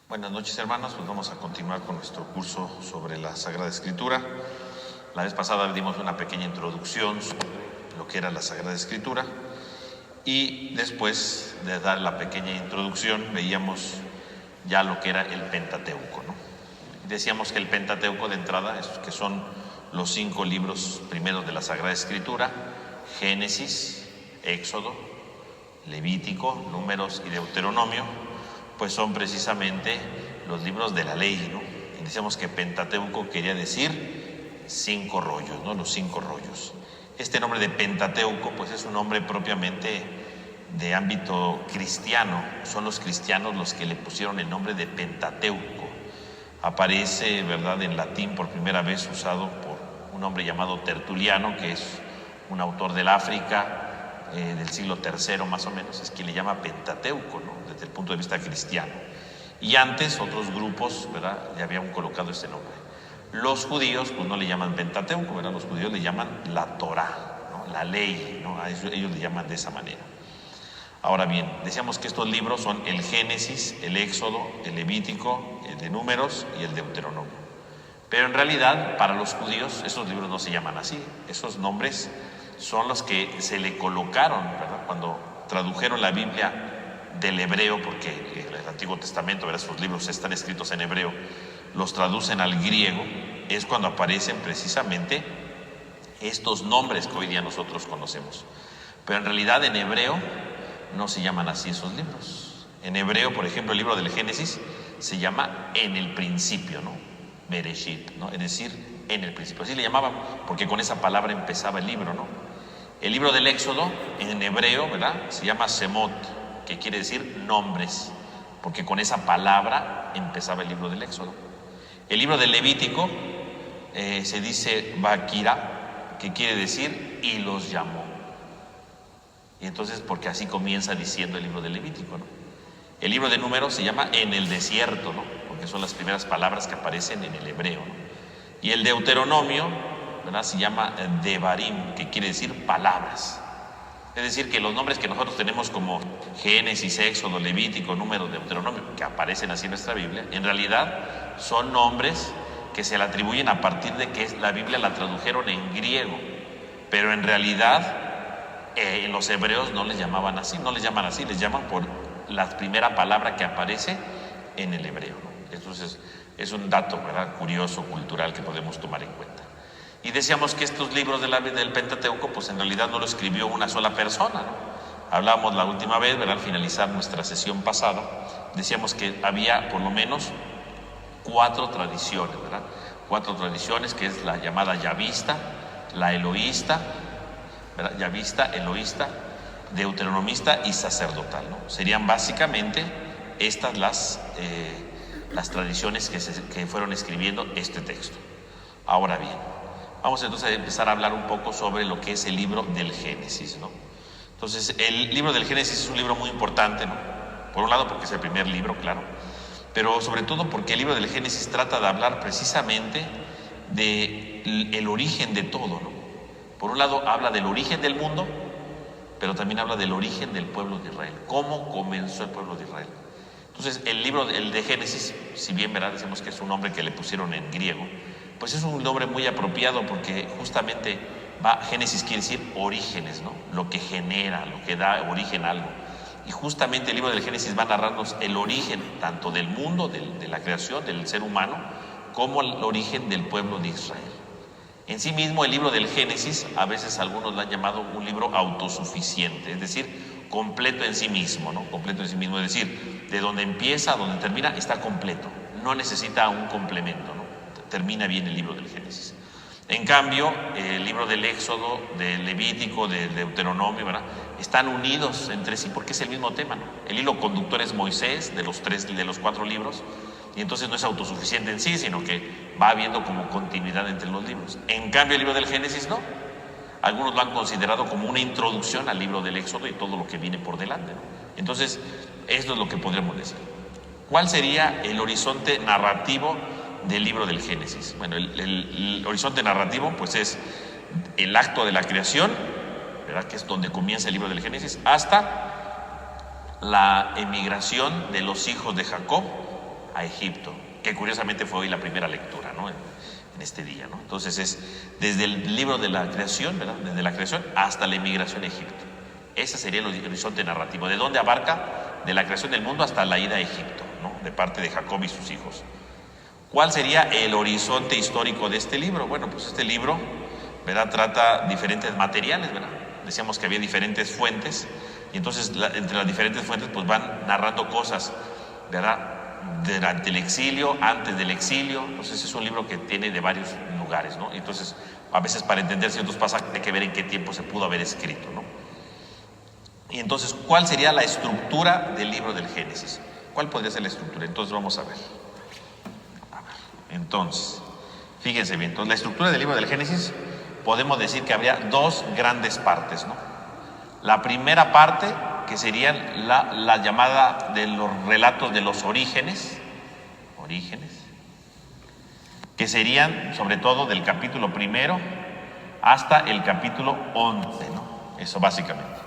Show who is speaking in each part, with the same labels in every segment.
Speaker 1: Buenas noches, hermanos. Pues vamos a continuar con nuestro curso sobre la Sagrada Escritura. La vez pasada dimos una pequeña introducción sobre lo que era la Sagrada Escritura y después de dar la pequeña introducción veíamos ya lo que era el Pentateuco, ¿no? Decíamos que el Pentateuco de entrada, que son los 5 libros primeros de la Sagrada Escritura: Génesis, Éxodo, Levítico, Números y Deuteronomio, pues son precisamente los libros de la ley, ¿no? Y decíamos que Pentateuco quería decir 5 rollos, ¿no? Los 5 rollos. Este nombre de Pentateuco, pues es un nombre propiamente de ámbito cristiano. Son los cristianos los que le pusieron el nombre de Pentateuco. Aparece, ¿verdad?, en latín por primera vez usado por un hombre llamado Tertuliano, que es un autor del África del siglo III más o menos, es quien le llama Pentateuco, ¿no?, desde el punto de vista cristiano. Y antes otros grupos, ¿verdad?, ya habían colocado este nombre. Los judíos pues no le llaman Pentateuco, ¿verdad? Los judíos le llaman la Torá, ¿no?, la ley, ¿no? A eso ellos le llaman de esa manera. Ahora bien, decíamos que estos libros son el Génesis, el Éxodo, el Levítico, el de Números y el Deuteronomio. Pero en realidad para los judíos esos libros no se llaman así. Esos nombres son los que se le colocaron, ¿verdad?, cuando tradujeron la Biblia del hebreo, porque el Antiguo Testamento, ¿verdad?, esos libros están escritos en hebreo, los traducen al griego. Es cuando aparecen precisamente estos nombres que hoy día nosotros conocemos. Pero en realidad en hebreo no se llaman así esos libros. En hebreo, por ejemplo, el libro del Génesis se llama en el principio, ¿no? Bereshit, ¿no? Es decir, en el principio. Así le llamaban porque con esa palabra empezaba el libro, ¿no? El libro del Éxodo en hebreo, ¿verdad?, se llama Semot, que quiere decir nombres, porque con esa palabra empezaba el libro del Éxodo. El libro del Levítico se dice Bakira, que quiere decir y los llamó. Y entonces, porque así comienza diciendo el libro del Levítico, ¿no? El libro de Números se llama en el desierto, ¿no?, porque son las primeras palabras que aparecen en el hebreo, ¿no? Y el Deuteronomio, ¿verdad?, se llama Devarim, que quiere decir palabras. Es decir, que los nombres que nosotros tenemos como Génesis, Éxodo, Levítico, Números, Deuteronomio, que aparecen así en nuestra Biblia, en realidad son nombres que se le atribuyen a partir de que la Biblia la tradujeron en griego. Pero en realidad en los hebreos no les llamaban así, no les llaman así, les llaman por la primera palabra que aparece en el hebreo, ¿no? Entonces es un dato, ¿verdad?, curioso, cultural, que podemos tomar en cuenta. Y decíamos que estos libros del Pentateuco pues en realidad no lo escribió una sola persona, ¿no? Hablábamos la última vez, ¿verdad?, al finalizar nuestra sesión pasada, decíamos que había por lo menos 4 tradiciones, ¿verdad? 4 tradiciones, que es la llamada yavista, la eloísta, ¿verdad?, yavista, eloísta, deuteronomista y sacerdotal, ¿no? Serían básicamente estas las tradiciones que fueron escribiendo este texto. Ahora bien, vamos entonces a empezar a hablar un poco sobre lo que es el libro del Génesis, ¿no? Entonces, el libro del Génesis es un libro muy importante, ¿no? Por un lado porque es el primer libro, claro, pero sobre todo porque el libro del Génesis trata de hablar precisamente del origen de todo, ¿no? Por un lado habla del origen del mundo, pero también habla del origen del pueblo de Israel, cómo comenzó el pueblo de Israel. Entonces, el libro el de Génesis, si bien, ¿verdad?, decimos que es un nombre que le pusieron en griego, pues es un nombre muy apropiado porque justamente Génesis quiere decir orígenes, ¿no?, lo que genera, lo que da origen a algo. Y justamente el libro del Génesis va a narrarnos el origen tanto del mundo, de la creación, del ser humano, como el origen del pueblo de Israel. En sí mismo el libro del Génesis, a veces algunos lo han llamado un libro autosuficiente, es decir, completo en sí mismo, ¿no? Completo en sí mismo, es decir, de donde empieza a donde termina está completo, no necesita un complemento, ¿no? Termina bien el libro del Génesis. En cambio, el libro del Éxodo, del Levítico, del Deuteronomio, ¿verdad?, están unidos entre sí porque es el mismo tema, ¿no? El hilo conductor es Moisés, de los 4 libros, y entonces no es autosuficiente en sí, sino que va habiendo como continuidad entre los libros. En cambio, el libro del Génesis no. Algunos lo han considerado como una introducción al libro del Éxodo y todo lo que viene por delante, ¿no? Entonces, esto es lo que podríamos decir. ¿Cuál sería el horizonte narrativo del libro del Génesis? Bueno, el horizonte narrativo pues es el acto de la creación, ¿verdad?, que es donde comienza el libro del Génesis, hasta la emigración de los hijos de Jacob a Egipto, que curiosamente fue hoy la primera lectura, ¿no? En este día, ¿no? Entonces es desde el libro de la creación, ¿verdad? Desde la creación hasta la emigración a Egipto. Ese sería el horizonte narrativo. ¿De dónde abarca? De la creación del mundo hasta la ida a Egipto, ¿no? De parte de Jacob y sus hijos. ¿Cuál sería el horizonte histórico de este libro? Bueno, pues este libro, ¿verdad?, trata diferentes materiales, ¿verdad? Decíamos que había diferentes fuentes, y entonces entre las diferentes fuentes pues van narrando cosas, ¿verdad?, durante el exilio, antes del exilio. Entonces es un libro que tiene de varios lugares, ¿no? Entonces a veces para entender ciertos pasajes hay que ver en qué tiempo se pudo haber escrito, ¿no? Y entonces, ¿cuál sería la estructura del libro del Génesis? ¿Cuál podría ser la estructura? Entonces vamos a ver. Entonces, fíjense bien, entonces la estructura del libro del Génesis podemos decir que habría dos grandes partes, ¿no? La primera parte, que serían la llamada de los relatos de los orígenes, que serían sobre todo del capítulo 1 hasta el capítulo 11, ¿no? Eso básicamente.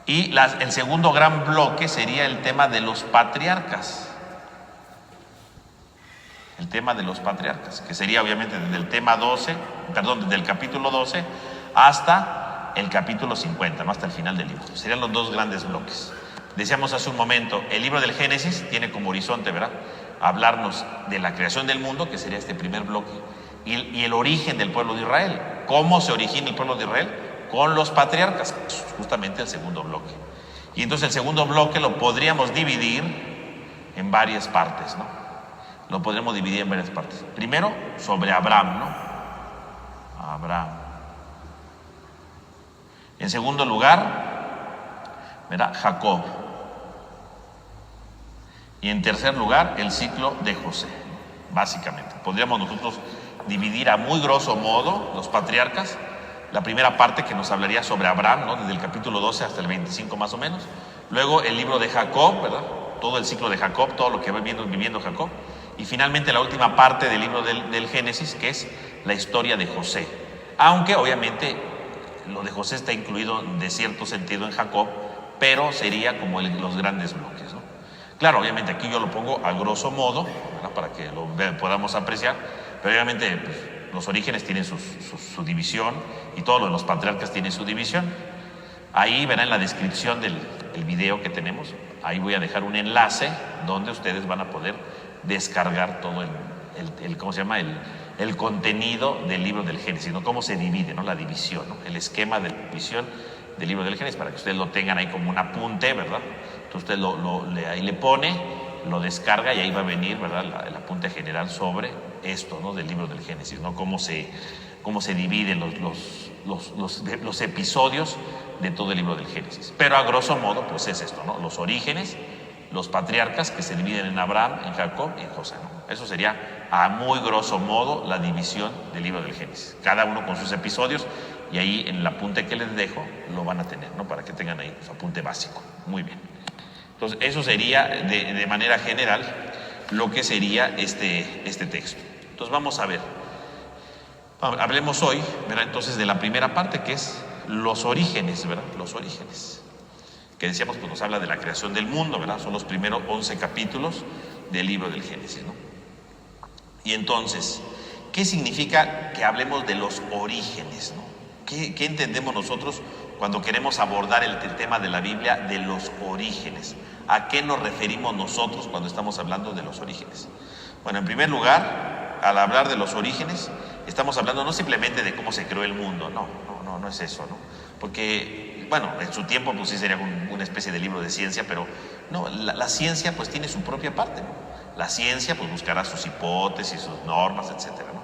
Speaker 1: Y el segundo gran bloque sería el tema de los patriarcas. El tema de los patriarcas, que sería obviamente desde el capítulo 12 hasta el capítulo 50, ¿no? Hasta el final del libro. Serían los dos grandes bloques. Decíamos hace un momento, el libro del Génesis tiene como horizonte, ¿verdad?, hablarnos de la creación del mundo, que sería este primer bloque, y el origen del pueblo de Israel. ¿Cómo se origina el pueblo de Israel? Con los patriarcas, justamente el segundo bloque. Y entonces el segundo bloque lo podríamos dividir en varias partes, ¿no? Lo podremos dividir en varias partes. Primero, sobre Abraham, ¿no? Abraham. En segundo lugar, ¿verdad?, Jacob. Y en tercer lugar, el ciclo de José, básicamente. Podríamos nosotros dividir a muy grosso modo los patriarcas. La primera parte, que nos hablaría sobre Abraham, ¿no?, desde el capítulo 12 hasta el 25 más o menos. Luego el libro de Jacob, ¿verdad?, todo el ciclo de Jacob, todo lo que va viviendo Jacob. Y finalmente la última parte del libro del Génesis, que es la historia de José. Aunque obviamente lo de José está incluido de cierto sentido en Jacob, pero sería como los grandes bloques, ¿no? Claro, obviamente aquí yo lo pongo a grosso modo, ¿verdad?, para que lo podamos apreciar, pero obviamente pues, los orígenes tienen su división, y todo lo de los patriarcas tiene su división. Ahí verán en la descripción del video que tenemos, ahí voy a dejar un enlace donde ustedes van a poder descargar todo el contenido del libro del Génesis, ¿no? Cómo se divide, ¿no?, la división, ¿no?, el esquema de división del libro del Génesis, para que ustedes lo tengan ahí como un apunte, ¿verdad? Entonces usted ahí le pone, lo descarga, y ahí va a venir, ¿verdad?, el apunte general sobre esto, ¿no?, del libro del Génesis, ¿no? Cómo se dividen los episodios de todo el libro del Génesis. Pero a grosso modo, pues es esto, ¿no? Los orígenes, los patriarcas, que se dividen en Abraham, en Jacob y en José, ¿no? Eso sería a muy grosso modo la división del libro del Génesis, cada uno con sus episodios, y ahí en el apunte que les dejo lo van a tener, ¿no?, para que tengan ahí su apunte básico. Muy bien. Entonces eso sería de manera general lo que sería este texto. Entonces vamos a ver, hablemos hoy, ¿verdad?, entonces de la primera parte, que es los orígenes, ¿verdad?, los orígenes, que decíamos, pues nos habla de la creación del mundo, ¿verdad? Son los primeros 11 capítulos del libro del Génesis, ¿no? Y entonces, ¿qué significa que hablemos de los orígenes, ¿no? ¿Qué entendemos nosotros cuando queremos abordar el tema de la Biblia de los orígenes? ¿A qué nos referimos nosotros cuando estamos hablando de los orígenes? Bueno, en primer lugar, al hablar de los orígenes, estamos hablando no simplemente de cómo se creó el mundo, no es eso, ¿no? Porque, bueno, en su tiempo pues sí sería una especie de libro de ciencia, pero no, la ciencia pues tiene su propia parte, ¿no? La ciencia pues buscará sus hipótesis, sus normas, etcétera, ¿no?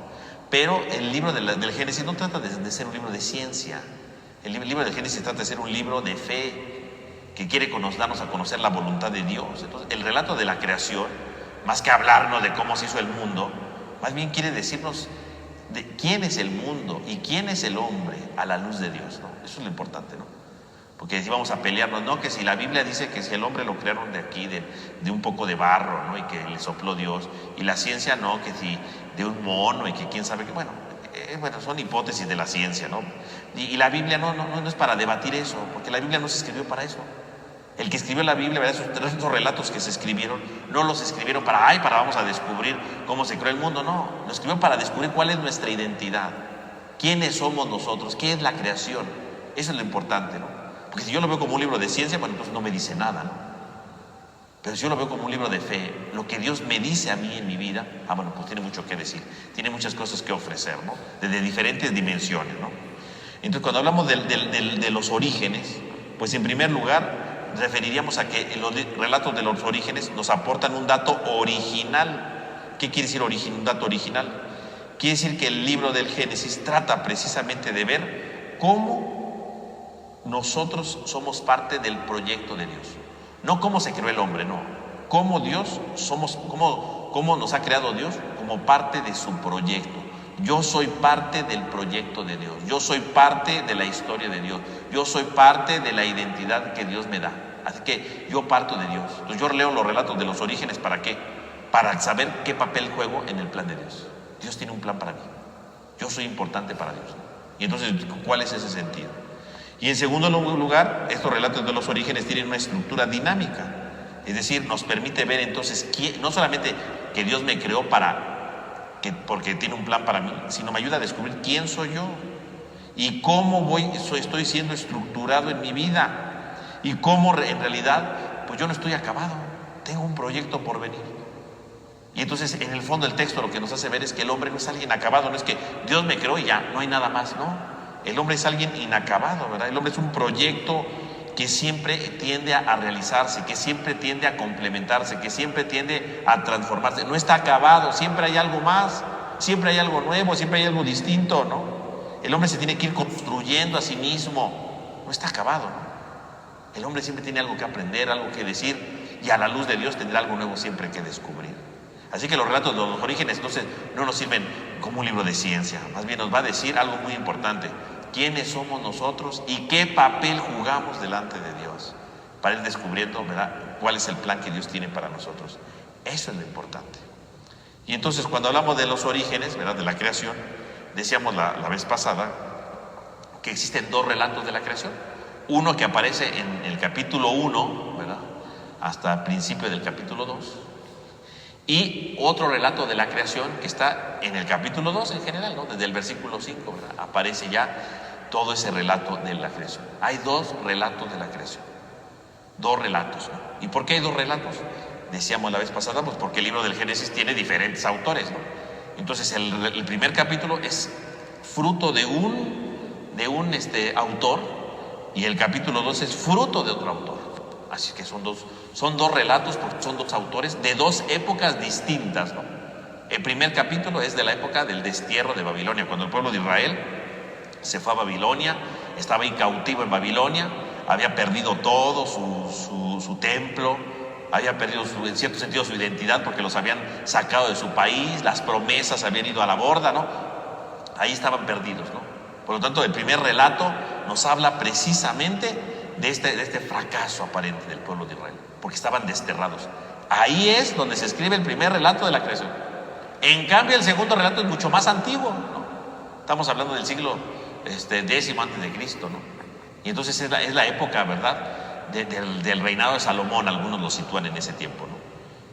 Speaker 1: Pero el libro del Génesis no trata de ser un libro de ciencia. El libro del Génesis trata de ser un libro de fe, que quiere darnos a conocer la voluntad de Dios. Entonces, el relato de la creación, más que hablarnos de cómo se hizo el mundo, más bien quiere decirnos de quién es el mundo y quién es el hombre a la luz de Dios, ¿no? Eso es lo importante, ¿no? Porque si vamos a pelearnos, no, que si la Biblia dice que si el hombre lo crearon de aquí, de un poco de barro, ¿no?, y que le sopló Dios, y la ciencia no, que si de un mono, y que quién sabe qué, bueno, son hipótesis de la ciencia, ¿no? Y la Biblia no es para debatir eso, porque la Biblia no se escribió para eso. El que escribió la Biblia, ¿verdad? Esos relatos que se escribieron, no los escribieron para vamos a descubrir cómo se creó el mundo, no. Los escribieron para descubrir cuál es nuestra identidad, quiénes somos nosotros, qué es la creación. Eso es lo importante, ¿no? Porque si yo lo veo como un libro de ciencia, bueno, entonces no me dice nada, ¿no? Pero si yo lo veo como un libro de fe, lo que Dios me dice a mí en mi vida, bueno, pues tiene mucho que decir, tiene muchas cosas que ofrecer, ¿no? Desde diferentes dimensiones, ¿no? Entonces, cuando hablamos de los orígenes, pues en primer lugar referiríamos a que los relatos de los orígenes nos aportan un dato original. ¿Qué quiere decir un dato original? Quiere decir que el libro del Génesis trata precisamente de ver cómo nosotros somos parte del proyecto de Dios. No cómo se creó el hombre, no. Cómo nos ha creado Dios como parte de su proyecto. Yo soy parte del proyecto de Dios. Yo soy parte de la historia de Dios. Yo soy parte de la identidad que Dios me da. Así que yo parto de Dios. Entonces yo leo los relatos de los orígenes, ¿para qué? Para saber qué papel juego en el plan de Dios. Dios tiene un plan para mí. Yo soy importante para Dios. Y entonces, ¿cuál es ese sentido? Y en segundo lugar, estos relatos de los orígenes tienen una estructura dinámica. Es decir, nos permite ver entonces no solamente que Dios me creó porque tiene un plan para mí, sino me ayuda a descubrir quién soy yo y cómo estoy siendo estructurado en mi vida y cómo en realidad pues yo no estoy acabado, tengo un proyecto por venir. Y entonces en el fondo el texto lo que nos hace ver es que el hombre no es alguien acabado, no es que Dios me creó y ya, no hay nada más, no. El hombre es alguien inacabado, ¿verdad? El hombre es un proyecto que siempre tiende a realizarse, que siempre tiende a complementarse, que siempre tiende a transformarse. No está acabado, siempre hay algo más, siempre hay algo nuevo, siempre hay algo distinto, ¿no? El hombre se tiene que ir construyendo a sí mismo, no está acabado, ¿no? El hombre siempre tiene algo que aprender, algo que decir, y a la luz de Dios tendrá algo nuevo siempre que descubrir. Así que los relatos de los orígenes entonces no nos sirven como un libro de ciencia, más bien nos va a decir algo muy importante: quiénes somos nosotros y qué papel jugamos delante de Dios, para ir descubriendo, ¿verdad?, cuál es el plan que Dios tiene para nosotros. Eso es lo importante. Y entonces cuando hablamos de los orígenes, ¿verdad?, de la creación, decíamos la vez pasada que existen dos relatos de la creación. Uno que aparece en el capítulo 1, ¿verdad?, hasta el principio del capítulo 2. Y otro relato de la creación que está en el capítulo 2 en general, ¿no? Desde el versículo 5, ¿verdad?, aparece ya todo ese relato de la creación. Hay dos relatos de la creación, dos relatos, ¿no? ¿Y por qué hay dos relatos? Decíamos la vez pasada, pues porque el libro del Génesis tiene diferentes autores, ¿no? Entonces el primer capítulo es fruto de un autor, y el capítulo 2 es fruto de otro autor. Así que son dos relatos, porque son dos autores de dos épocas distintas, ¿no? El primer capítulo es de la época del destierro de Babilonia, cuando el pueblo de Israel se fue a Babilonia, estaba ahí cautivo en Babilonia, había perdido todo su templo, había perdido en cierto sentido su identidad, porque los habían sacado de su país, las promesas habían ido a la borda, ¿no? Ahí estaban perdidos, ¿no? Por lo tanto, el primer relato nos habla precisamente de este fracaso aparente del pueblo de Israel, porque estaban desterrados. Ahí es donde se escribe el primer relato de la creación. En cambio, el segundo relato es mucho más antiguo, ¿no? Estamos hablando del siglo X antes de Cristo, ¿no? Y entonces es la época, ¿verdad?, del reinado de Salomón. Algunos lo sitúan en ese tiempo, ¿no?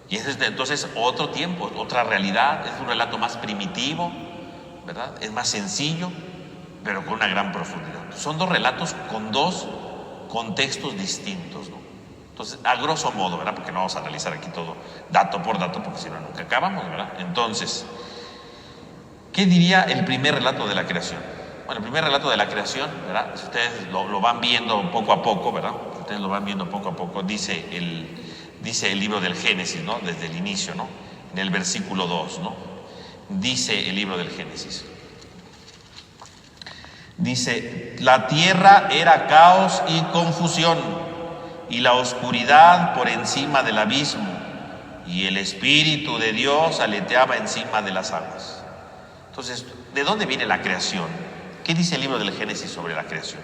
Speaker 1: Y es entonces otro tiempo, otra realidad. Es un relato más primitivo, ¿verdad? Es más sencillo, pero con una gran profundidad. Son dos relatos con dos contextos distintos, ¿no? Entonces, a grosso modo, ¿verdad?, porque no vamos a analizar aquí todo dato por dato, porque si no nunca acabamos, ¿verdad? Entonces, ¿qué diría el primer relato de la creación? Bueno, el primer relato de la creación, ¿verdad?, si ustedes lo van viendo poco a poco, ¿verdad?, si ustedes lo van viendo poco a poco, dice el libro del Génesis, ¿no?, desde el inicio, ¿no?, en el versículo 2, ¿no?, dice el libro del Génesis. Dice: la tierra era caos y confusión, y la oscuridad por encima del abismo, y el Espíritu de Dios aleteaba encima de las aguas. Entonces, ¿de dónde viene la creación? ¿Qué dice el libro del Génesis sobre la creación?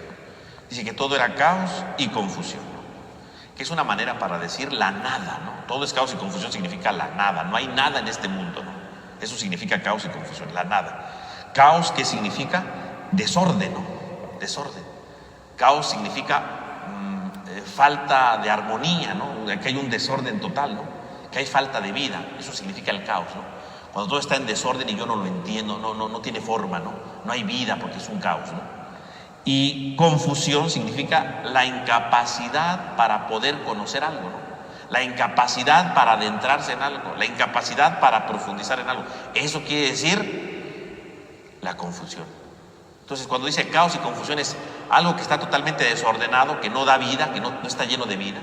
Speaker 1: Dice que todo era caos y confusión, ¿no?, que es una manera para decir la nada, ¿no? Todo es caos y confusión, significa la nada, no hay nada en este mundo, ¿no? Eso significa caos y confusión, la nada. Caos, ¿qué significa? Desorden, ¿no? Desorden. Caos significa falta de armonía, ¿no? Que hay un desorden total, ¿no? Que hay falta de vida. Eso significa el caos, ¿no? Cuando todo está en desorden y yo no lo entiendo, no tiene forma, ¿no? No hay vida porque es un caos, ¿no? Y confusión significa la incapacidad para poder conocer algo, ¿no? La incapacidad para adentrarse en algo, la incapacidad para profundizar en algo. Eso quiere decir la confusión. Entonces, cuando dice caos y confusión, es algo que está totalmente desordenado, que no da vida, que no está lleno de vida,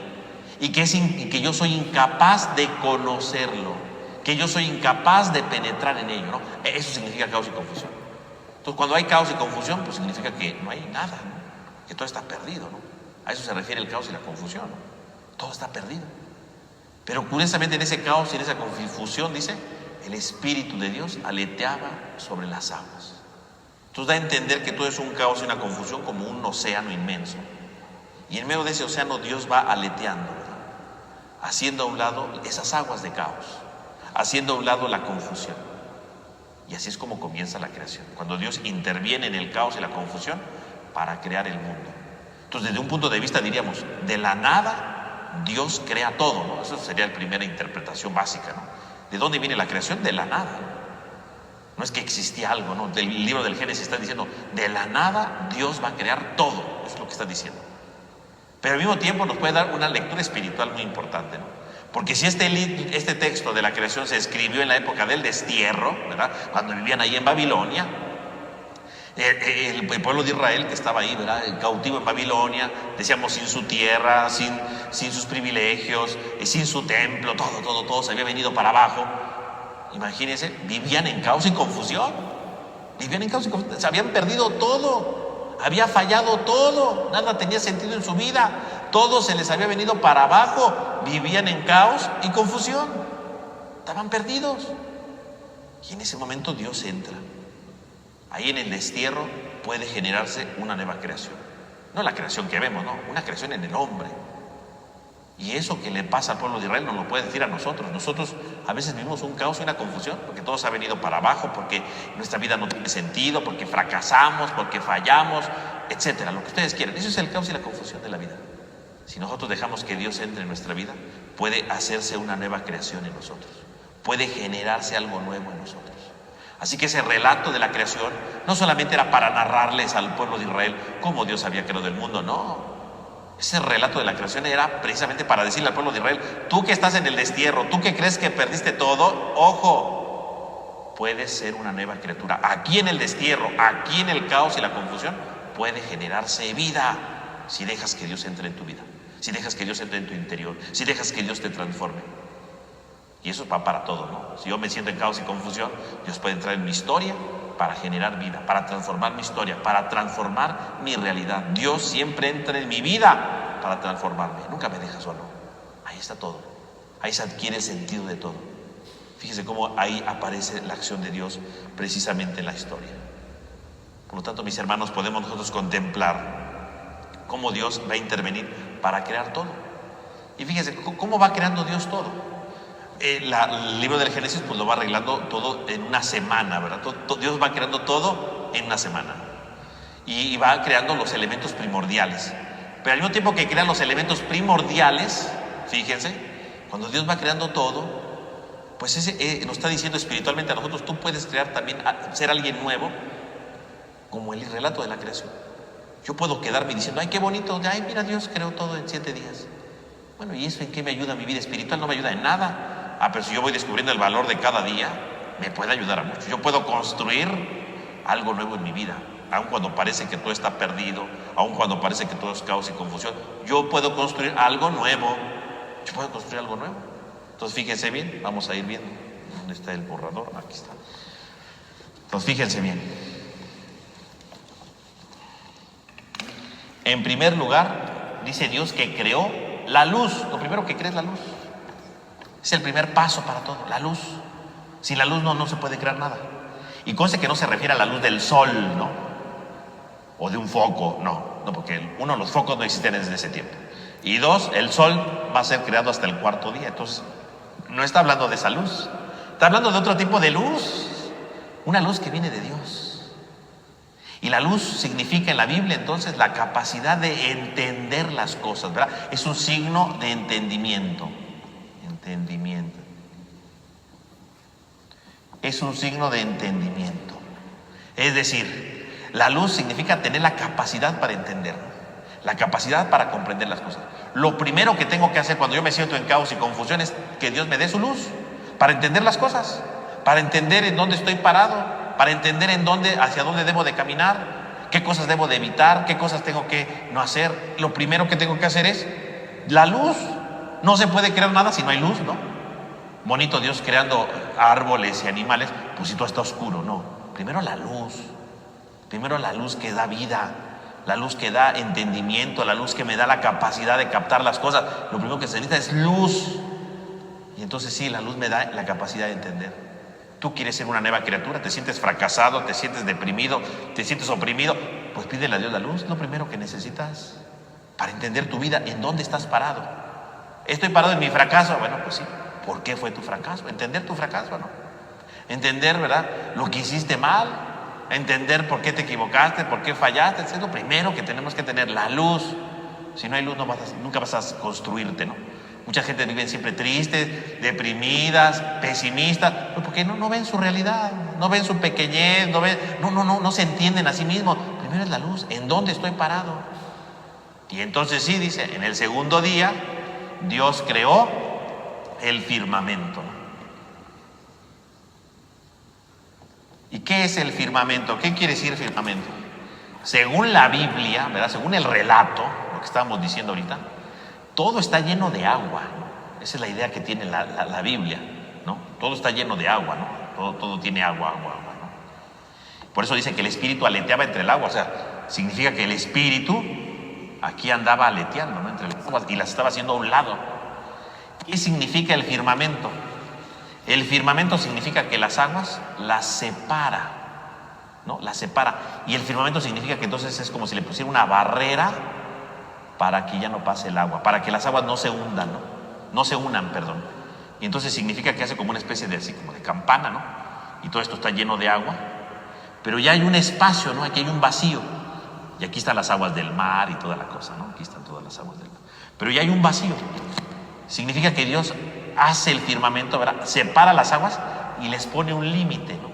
Speaker 1: y que yo soy incapaz de conocerlo, que yo soy incapaz de penetrar en ello, ¿no? Eso significa caos y confusión. Entonces, cuando hay caos y confusión, pues significa que no hay nada, ¿no? Que todo está perdido, ¿no? A eso se refiere el caos y la confusión, ¿no? Todo está perdido. Pero curiosamente en ese caos y en esa confusión, dice, el Espíritu de Dios aleteaba sobre las aguas. Entonces da a entender que todo es un caos y una confusión como un océano inmenso. Y en medio de ese océano Dios va aleteando, ¿verdad? Haciendo a un lado esas aguas de caos, haciendo a un lado la confusión. Y así es como comienza la creación, cuando Dios interviene en el caos y la confusión para crear el mundo. Entonces, desde un punto de vista, diríamos, de la nada Dios crea todo, ¿no? Eso sería la primera interpretación básica, ¿no? ¿De dónde viene la creación? De la nada. No es que existía algo, ¿no? Del libro del Génesis está diciendo, de la nada Dios va a crear todo. Eso es lo que está diciendo. Pero al mismo tiempo nos puede dar una lectura espiritual muy importante, ¿no? Porque si este texto de la creación se escribió en la época del destierro, ¿verdad? Cuando vivían ahí en Babilonia, el pueblo de Israel que estaba ahí, ¿verdad? Cautivo en Babilonia, decíamos, sin su tierra, sin sus privilegios, sin su templo, todo se había venido para abajo. Imagínense, vivían en caos y confusión. Se habían perdido todo, había fallado todo, nada tenía sentido en su vida, todo se les había venido para abajo, vivían en caos y confusión, estaban perdidos. Y en ese momento Dios entra. Ahí en el destierro puede generarse una nueva creación. No la creación que vemos, no, una creación en el hombre. Y eso que le pasa al pueblo de Israel nos lo puede decir a nosotros. Nosotros a veces vivimos un caos y una confusión porque todo se ha venido para abajo, porque nuestra vida no tiene sentido, porque fracasamos, porque fallamos, etcétera, lo que ustedes quieran. Eso es el caos y la confusión de la vida. Si nosotros dejamos que Dios entre en nuestra vida, puede hacerse una nueva creación en nosotros, puede generarse algo nuevo en nosotros. Así que ese relato de la creación no solamente era para narrarles al pueblo de Israel cómo Dios había creado el mundo, no. Ese relato de la creación era precisamente para decirle al pueblo de Israel, tú que estás en el destierro, tú que crees que perdiste todo, ojo, puedes ser una nueva criatura. Aquí en el destierro, aquí en el caos y la confusión, puede generarse vida si dejas que Dios entre en tu vida, si dejas que Dios entre en tu interior, si dejas que Dios te transforme. Y eso va para todo, ¿no? Si yo me siento en caos y confusión, Dios puede entrar en mi historia para generar vida, para transformar mi historia, para transformar mi realidad. Dios siempre entra en mi vida para transformarme, nunca me deja solo. Ahí está todo, ahí se adquiere el sentido de todo. Fíjese cómo ahí aparece la acción de Dios precisamente en la historia. Por lo tanto, mis hermanos, podemos nosotros contemplar cómo Dios va a intervenir para crear todo. Y fíjese cómo va creando Dios todo. El libro del Génesis pues lo va arreglando todo en una semana, ¿verdad? Dios va creando todo en una semana y va creando los elementos primordiales. Pero al mismo tiempo que crea los elementos primordiales, fíjense, cuando Dios va creando todo, pues nos está diciendo espiritualmente a nosotros, tú puedes crear también, ser alguien nuevo, como el relato de la creación. Yo puedo quedarme diciendo, ay, qué bonito, ay, mira, Dios creó todo en 7 días. Bueno, ¿y eso en qué me ayuda a mi vida espiritual? No me ayuda en nada. Pero si yo voy descubriendo el valor de cada día, me puede ayudar a mucho. Yo puedo construir algo nuevo en mi vida, aun cuando parece que todo está perdido, aun cuando parece que todo es caos y confusión. Yo puedo construir algo nuevo. Yo puedo construir algo nuevo. Entonces, fíjense bien, vamos a ir viendo. ¿Dónde está el borrador? Aquí está. Entonces, fíjense bien. En primer lugar, dice Dios que creó la luz. Lo primero que crea es la luz. Es el primer paso para todo, la luz. Sin la luz no se puede crear nada. Y conste que no se refiere a la luz del sol, ¿no? O de un foco, no, porque uno, los focos no existen desde ese tiempo. Y dos, el sol va a ser creado hasta el 4.º día. Entonces, no está hablando de esa luz. Está hablando de otro tipo de luz. Una luz que viene de Dios. Y la luz significa en la Biblia entonces la capacidad de entender las cosas, ¿verdad? Es un signo de entendimiento. Entendimiento. Es un signo de entendimiento. Es decir, la luz significa tener la capacidad para entender, la capacidad para comprender las cosas. Lo primero que tengo que hacer cuando yo me siento en caos y confusión es que Dios me dé su luz para entender las cosas, para entender en dónde estoy parado, para entender hacia dónde debo de caminar, qué cosas debo de evitar, qué cosas tengo que no hacer. Lo primero que tengo que hacer es la luz. No se puede crear nada si no hay luz, ¿no? Bonito Dios creando árboles y animales, pues si todo está oscuro, no. Primero la luz que da vida, la luz que da entendimiento, la luz que me da la capacidad de captar las cosas. Lo primero que se necesita es luz. Y entonces sí, la luz me da la capacidad de entender. Tú quieres ser una nueva criatura, te sientes fracasado, te sientes deprimido, te sientes oprimido, pues pídele a Dios la luz, lo primero que necesitas para entender tu vida, en dónde estás parado. Estoy parado en mi fracaso, bueno, pues sí, ¿por qué fue tu fracaso? Entender tu fracaso, ¿no? Entender, ¿verdad?, lo que hiciste mal, entender por qué te equivocaste, por qué fallaste. Es lo primero que tenemos que tener, la luz. Si no hay luz, nunca vas a construirte, ¿no? Mucha gente vive siempre tristes, deprimidas, pesimistas, porque no ven su realidad, no ven su pequeñez, no se entienden a sí mismos. Primero es la luz, ¿en dónde estoy parado? Y entonces sí, dice, en el segundo día Dios creó el firmamento. ¿Y qué es el firmamento? ¿Qué quiere decir firmamento? Según la Biblia, ¿verdad?, según el relato, lo que estábamos diciendo ahorita, todo está lleno de agua, ¿no? Esa es la idea que tiene la Biblia, ¿no? Todo está lleno de agua, ¿no? Todo tiene agua, ¿no? Por eso dice que el espíritu aleteaba entre el agua, o sea, significa que el espíritu aquí andaba aleteando, ¿no?, entre las aguas y las estaba haciendo a un lado. ¿Qué significa el firmamento? El firmamento significa que las aguas las separa, ¿no? Las separa. Y el firmamento significa que entonces es como si le pusiera una barrera para que ya no pase el agua, para que las aguas no se hundan, ¿no? No se unan, perdón. Y entonces significa que hace como una especie de así, como de campana, ¿no? Y todo esto está lleno de agua, pero ya hay un espacio, ¿no? Aquí hay un vacío. Y aquí están las aguas del mar y toda la cosa, ¿no? Aquí están todas las aguas del mar. Pero ya hay un vacío. Significa que Dios hace el firmamento, ¿verdad?, separa las aguas y les pone un límite, ¿no?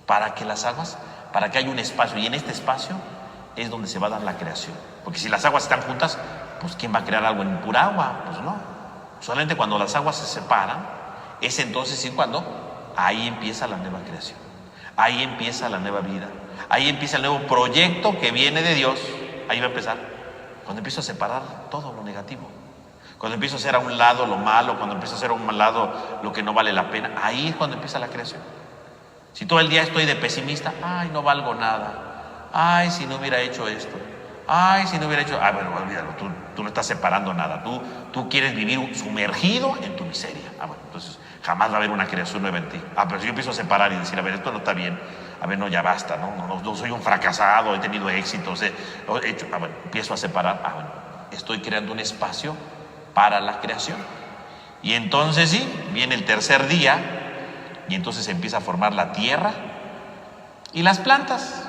Speaker 1: Para que las aguas, para que haya un espacio. Y en este espacio es donde se va a dar la creación. Porque si las aguas están juntas, pues ¿quién va a crear algo en pura agua? Pues no. Solamente cuando las aguas se separan, es entonces sí cuando ahí empieza la nueva creación. Ahí empieza la nueva vida. Ahí empieza el nuevo proyecto que viene de Dios. Ahí va a empezar. Cuando empiezo a separar todo lo negativo. Cuando empiezo a hacer a un lado lo malo, cuando empiezo a hacer a un lado lo que no vale la pena, ahí es cuando empieza la creación. Si todo el día estoy de pesimista, ay, no valgo nada. Ay, si no hubiera hecho esto. Ay, si no hubiera hecho... bueno, olvídalo, tú no estás separando nada. Tú quieres vivir sumergido en tu miseria. Bueno, entonces jamás va a haber una creación nueva en ti. Pero si yo empiezo a separar y decir, a ver, esto no está bien. A ver, no, ya basta, no soy un fracasado, he tenido éxitos, he hecho... bueno, empiezo a separar. Bueno, estoy creando un espacio para la creación. Y entonces sí, viene el tercer día y entonces se empieza a formar la tierra y las plantas.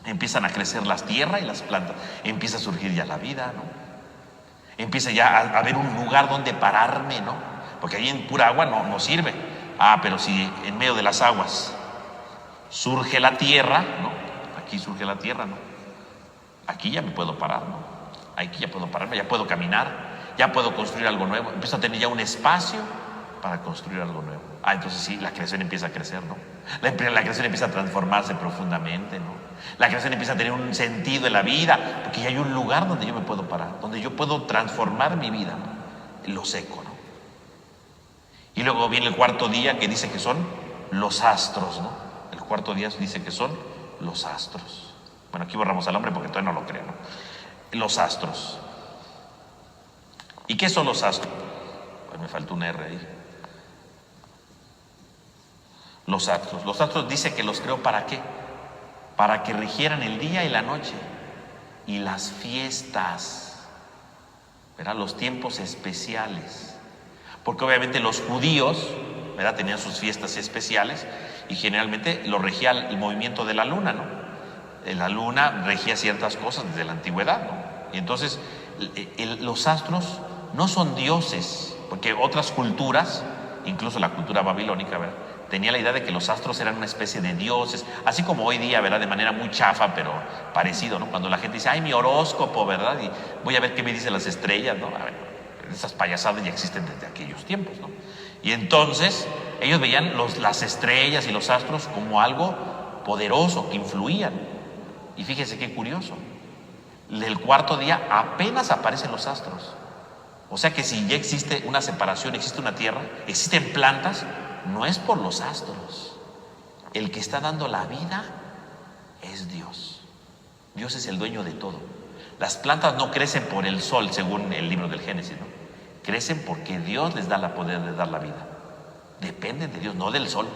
Speaker 1: Empiezan a crecer las tierras y las plantas. Empieza a surgir ya la vida, ¿no? Empieza ya a haber un lugar donde pararme, ¿no? Porque ahí en pura agua no sirve. Pero si en medio de las aguas surge la tierra, ¿no? Aquí surge la tierra, ¿no? Aquí ya me puedo parar, ¿no? Aquí ya puedo pararme, ya puedo caminar, ya puedo construir algo nuevo. Empiezo a tener ya un espacio para construir algo nuevo. Entonces sí, la creación empieza a crecer, ¿no? La creación empieza a transformarse profundamente, ¿no? La creación empieza a tener un sentido en la vida, porque ya hay un lugar donde yo me puedo parar, donde yo puedo transformar mi vida, ¿no? Lo seco, ¿no? Y luego viene el cuarto día que dice que son los astros, ¿no? El cuarto día dice que son los astros. Bueno, aquí borramos al hombre porque todavía no lo creo, ¿no? Los astros. ¿Y qué son los astros? Pues me faltó un R ahí. Los astros. Los astros dice que los creó ¿para qué? Para que rigieran el día y la noche y las fiestas, ¿verdad? Los tiempos especiales. Porque obviamente los judíos ¿verdad? Tenían sus fiestas especiales y generalmente lo regía el movimiento de la luna, ¿no? La luna regía ciertas cosas desde la antigüedad, ¿no? Y entonces los astros no son dioses, porque otras culturas, incluso la cultura babilónica, ¿verdad?, tenía la idea de que los astros eran una especie de dioses, así como hoy día, ¿verdad?, de manera muy chafa, pero parecido, ¿no? Cuando la gente dice, ay, mi horóscopo, ¿verdad?, y voy a ver qué me dicen las estrellas, ¿no? A ver, esas payasadas ya existen desde aquellos tiempos, ¿no? Y entonces ellos veían las estrellas y los astros como algo poderoso, que influían. Y fíjese qué curioso, el cuarto día apenas aparecen los astros. O sea que si ya existe una separación, existe una tierra, existen plantas, no es por los astros. El que está dando la vida es Dios. Dios es el dueño de todo. Las plantas no crecen por el sol, según el libro del Génesis, ¿no? Crecen porque Dios les da el poder de dar la vida. Dependen de Dios, no del sol.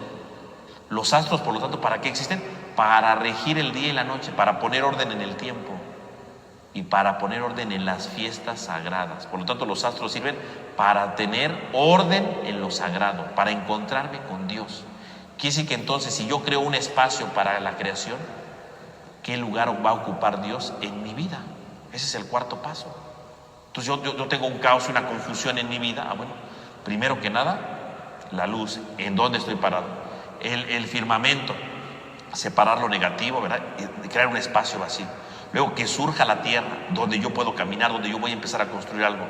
Speaker 1: Los astros, por lo tanto, ¿para qué existen? Para regir el día y la noche, para poner orden en el tiempo y para poner orden en las fiestas sagradas. Por lo tanto, los astros sirven para tener orden en lo sagrado, para encontrarme con Dios. Quiere decir que entonces, si yo creo un espacio para la creación, ¿qué lugar va a ocupar Dios en mi vida? Ese es el cuarto paso. Entonces yo tengo un caos y una confusión en mi vida. Bueno, primero que nada, la luz, en dónde estoy parado, el firmamento, separar lo negativo, ¿verdad?, y crear un espacio vacío. Luego que surja la tierra, donde yo puedo caminar, donde yo voy a empezar a construir algo.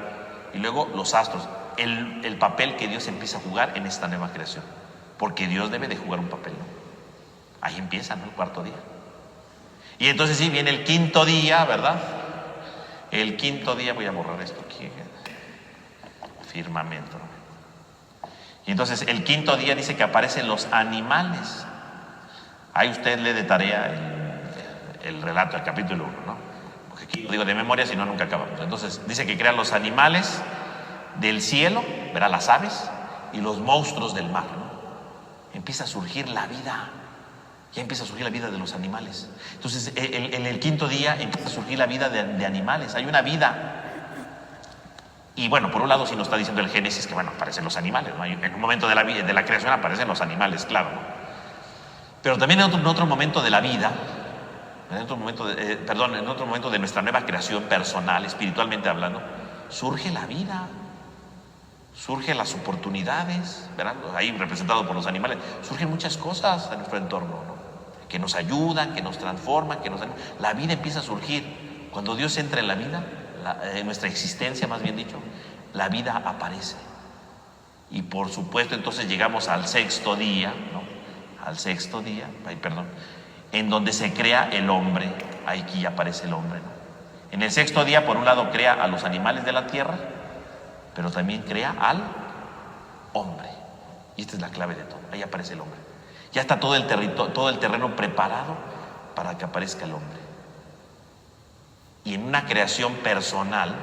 Speaker 1: Y luego los astros, el papel que Dios empieza a jugar en esta nueva creación. Porque Dios debe de jugar un papel, ¿no? Ahí empieza, ¿no?, el cuarto día. Y entonces sí, viene el quinto día, ¿verdad? El quinto día, voy a borrar esto aquí, firmamento. Y entonces el quinto día dice que aparecen los animales. Ahí usted lee de tarea el relato del capítulo 1, ¿no? Porque aquí lo digo de memoria, si no, nunca acabamos. Entonces dice que crean los animales del cielo, verá, las aves y los monstruos del mar, ¿no? Empieza a surgir la vida. Ya empieza a surgir la vida de los animales. Entonces, en el quinto día empieza a surgir la vida de animales. Hay una vida. Y bueno, por un lado, sí nos está diciendo el Génesis que, bueno, aparecen los animales, ¿no? En un momento de la creación aparecen los animales, claro, ¿no? Pero también en otro momento de la vida, en otro momento de nuestra nueva creación personal, espiritualmente hablando, surge la vida. Surgen las oportunidades, ¿verdad?, ahí representado por los animales. Surgen muchas cosas en nuestro entorno, ¿no?, que nos ayudan, que nos transforman, la vida empieza a surgir. Cuando Dios entra en la vida, en nuestra existencia, más bien dicho, la vida aparece. Y por supuesto, entonces llegamos al sexto día, ¿no?, en donde se crea el hombre. Aquí ya aparece el hombre, ¿no? En el sexto día, por un lado, crea a los animales de la tierra, pero también crea al hombre. Y esta es la clave de todo. Ahí aparece el hombre. Ya está todo el terreno preparado para que aparezca el hombre. Y en una creación personal,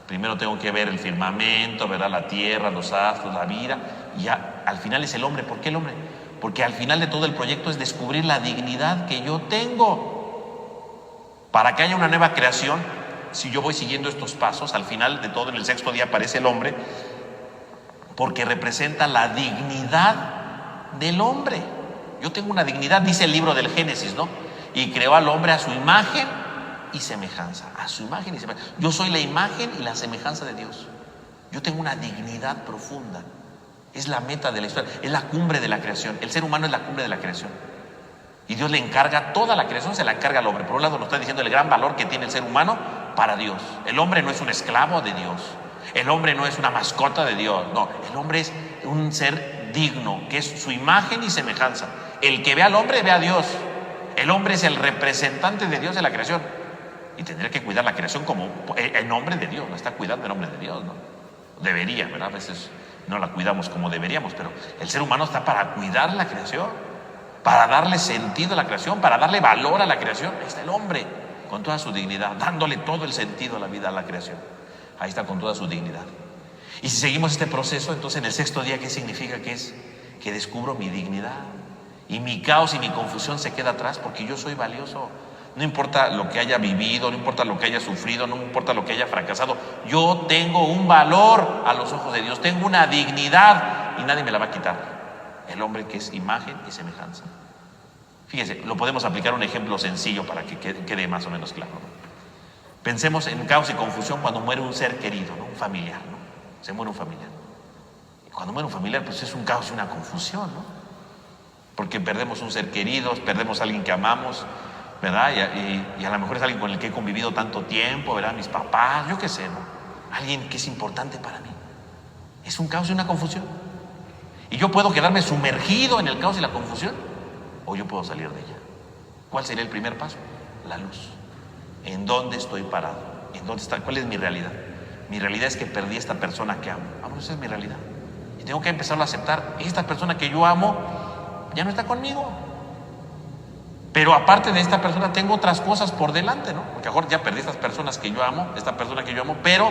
Speaker 1: primero tengo que ver el firmamento, ¿verdad?, la tierra, los astros, la vida, y ya al final es el hombre. ¿Por qué el hombre? Porque al final de todo el proyecto es descubrir la dignidad que yo tengo. Para que haya una nueva creación, si yo voy siguiendo estos pasos, al final de todo, en el sexto día aparece el hombre, porque representa la dignidad del hombre. Yo tengo una dignidad, dice el libro del Génesis, ¿no? Y creó al hombre a su imagen y semejanza. A su imagen y semejanza. Yo soy la imagen y la semejanza de Dios. Yo tengo una dignidad profunda. Es la meta de la historia, es la cumbre de la creación. El ser humano es la cumbre de la creación. Y Dios le encarga toda la creación, se la encarga al hombre. Por un lado nos está diciendo el gran valor que tiene el ser humano para Dios. El hombre no es un esclavo de Dios. El hombre no es una mascota de Dios. No, el hombre es un ser digno, que es su imagen y semejanza. El que ve al hombre ve a Dios. El hombre es el representante de Dios en la creación. Y tendría que cuidar la creación como en nombre de Dios. No está cuidando en nombre de Dios, ¿no? Debería, ¿verdad? A veces no la cuidamos como deberíamos, pero el ser humano está para cuidar la creación, para darle sentido a la creación, para darle valor a la creación. Ahí está el hombre con toda su dignidad, dándole todo el sentido a la vida, a la creación. Ahí está con toda su dignidad. Y si seguimos este proceso, entonces en el sexto día, ¿qué significa? Que es que descubro mi dignidad y mi caos y mi confusión se queda atrás, porque yo soy valioso. No importa lo que haya vivido, no importa lo que haya sufrido, no importa lo que haya fracasado, yo tengo un valor a los ojos de Dios, tengo una dignidad, y y nadie me la va a quitar. El hombre que es imagen y semejanza. Fíjese, lo podemos aplicar a un ejemplo sencillo para que quede más o menos claro, ¿no? Pensemos en caos y confusión cuando muere un ser querido, ¿no? Un familiar, ¿no? Se muere un familiar. Y cuando muere un familiar, pues es un caos y una confusión, ¿no? Porque perdemos un ser querido, perdemos a alguien que amamos, ¿verdad? Y a lo mejor es alguien con el que he convivido tanto tiempo, ¿verdad? Mis papás, yo qué sé, ¿no? Alguien que es importante para mí. Es un caos y una confusión. Y yo puedo quedarme sumergido en el caos y la confusión, o yo puedo salir de ella. ¿Cuál sería el primer paso? La luz. ¿En dónde estoy parado? ¿En dónde está? ¿Cuál es mi realidad? Mi realidad es que perdí a esta persona que amo. Bueno, esa es mi realidad. Y tengo que empezar a aceptar, esta persona que yo amo ya no está conmigo. Pero aparte de esta persona tengo otras cosas por delante, ¿no? Porque ahora ya perdí estas personas que yo amo, esta persona que yo amo, pero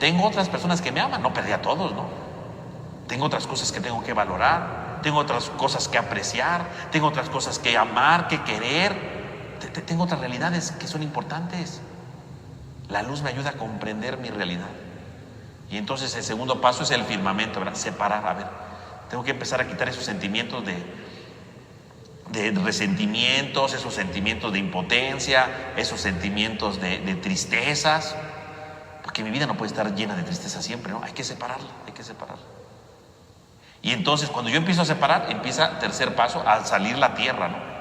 Speaker 1: tengo otras personas que me aman. No perdí a todos, ¿no? Tengo otras cosas que tengo que valorar, tengo otras cosas que apreciar, tengo otras cosas que amar, que querer. Tengo otras realidades que son importantes. La luz me ayuda a comprender mi realidad. Y entonces el segundo paso es el firmamento, ¿verdad? Separar, a ver, tengo que empezar a quitar esos sentimientos de resentimientos, esos sentimientos de impotencia, esos sentimientos de tristezas, porque mi vida no puede estar llena de tristeza siempre, ¿no? Hay que separarla, hay que separarla. Y entonces cuando yo empiezo a separar, empieza, tercer paso, a salir la tierra, ¿no?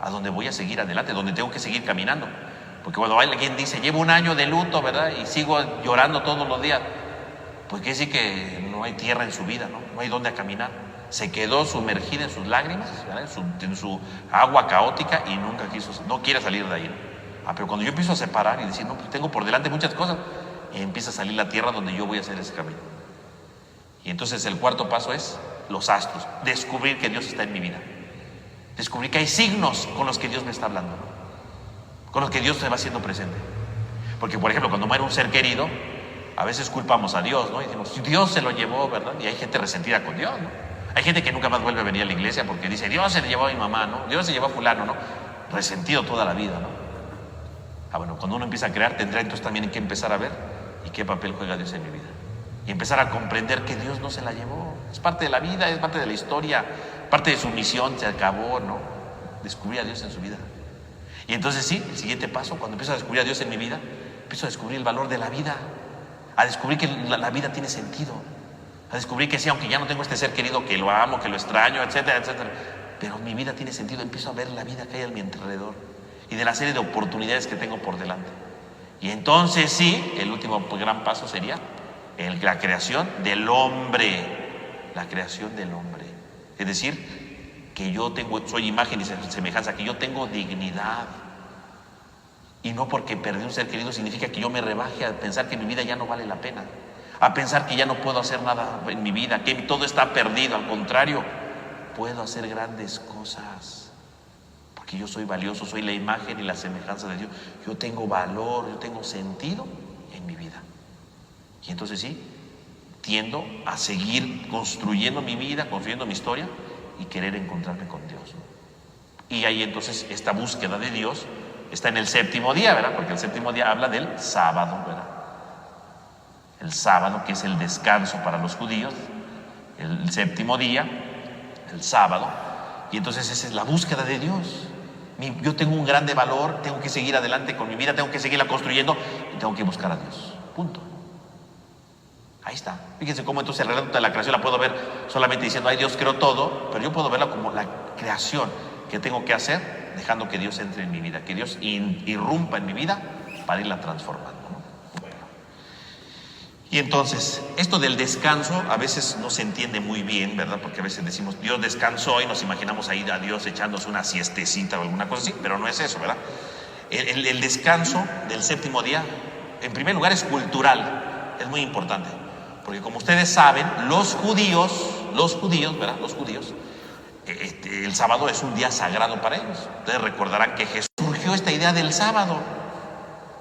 Speaker 1: A donde voy a seguir adelante, donde tengo que seguir caminando. Porque cuando alguien dice, llevo un año de luto, ¿verdad? Y sigo llorando todos los días, pues quiere decir que no hay tierra en su vida, ¿no? No hay dónde caminar. Se quedó sumergida en sus lágrimas, ¿verdad? En su agua caótica y nunca no quiere salir de ahí, ¿no? Pero cuando yo empiezo a separar y decir, no, pues tengo por delante muchas cosas, empieza a salir la tierra donde yo voy a hacer ese camino. Y entonces el cuarto paso es los astros, descubrir que Dios está en mi vida. Descubrir que hay signos con los que Dios me está hablando, ¿no? Con los que Dios se va haciendo presente. Porque, por ejemplo, cuando muere un ser querido, a veces culpamos a Dios, ¿no? Y decimos, Dios se lo llevó, ¿verdad? Y hay gente resentida con Dios, ¿no? Hay gente que nunca más vuelve a venir a la iglesia porque dice, Dios se le llevó a mi mamá, ¿no? Dios se llevó a fulano, ¿no? Resentido toda la vida, ¿no? Bueno, cuando uno empieza a crear, tendrá entonces también que empezar a ver y qué papel juega Dios en mi vida. Y empezar a comprender que Dios no se la llevó. Es parte de la vida, es parte de la historia, parte de su misión, se acabó, ¿no? Descubrir a Dios en su vida. Y entonces sí, el siguiente paso, cuando empiezo a descubrir a Dios en mi vida, empiezo a descubrir el valor de la vida, a descubrir que la vida tiene sentido, a descubrir que sí, aunque ya no tengo este ser querido, que lo amo, que lo extraño, etcétera, etcétera, pero mi vida tiene sentido. Empiezo a ver la vida que hay a mi alrededor y de la serie de oportunidades que tengo por delante. Y entonces sí, el último gran paso sería la creación del hombre, la creación del hombre. Es decir, que yo soy imagen y semejanza, que yo tengo dignidad. Y no porque perdí un ser querido significa que yo me rebaje a pensar que mi vida ya no vale la pena, a pensar que ya no puedo hacer nada en mi vida, que todo está perdido. Al contrario, puedo hacer grandes cosas, porque yo soy valioso, soy la imagen y la semejanza de Dios. Yo tengo valor, yo tengo sentido en mi vida. Y entonces sí, tiendo a seguir construyendo mi vida, construyendo mi historia y querer encontrarme con Dios, ¿no? Y ahí entonces esta búsqueda de Dios está en el séptimo día, ¿verdad? Porque el séptimo día habla del sábado, ¿verdad? El sábado, que es el descanso para los judíos, el séptimo día, el sábado. Y entonces esa es la búsqueda de Dios. Yo tengo un grande valor, tengo que seguir adelante con mi vida, tengo que seguirla construyendo y tengo que buscar a Dios. Punto. Ahí está. Fíjense cómo entonces el relato de la creación la puedo ver solamente diciendo, ay, Dios creó todo, pero yo puedo verla como la creación que tengo que hacer, dejando que Dios entre en mi vida, que Dios irrumpa en mi vida para irla transformando, ¿no? Bueno. Y entonces, esto del descanso a veces no se entiende muy bien, ¿verdad? Porque a veces decimos, Dios descansó y nos imaginamos ahí a Dios echándose una siestecita o alguna cosa así, pero no es eso, ¿verdad? El descanso del séptimo día, en primer lugar, es cultural, es muy importante. Porque como ustedes saben, los judíos, ¿verdad? Los judíos, el sábado es un día sagrado para ellos. Ustedes recordarán que Jesús surgió esta idea del sábado.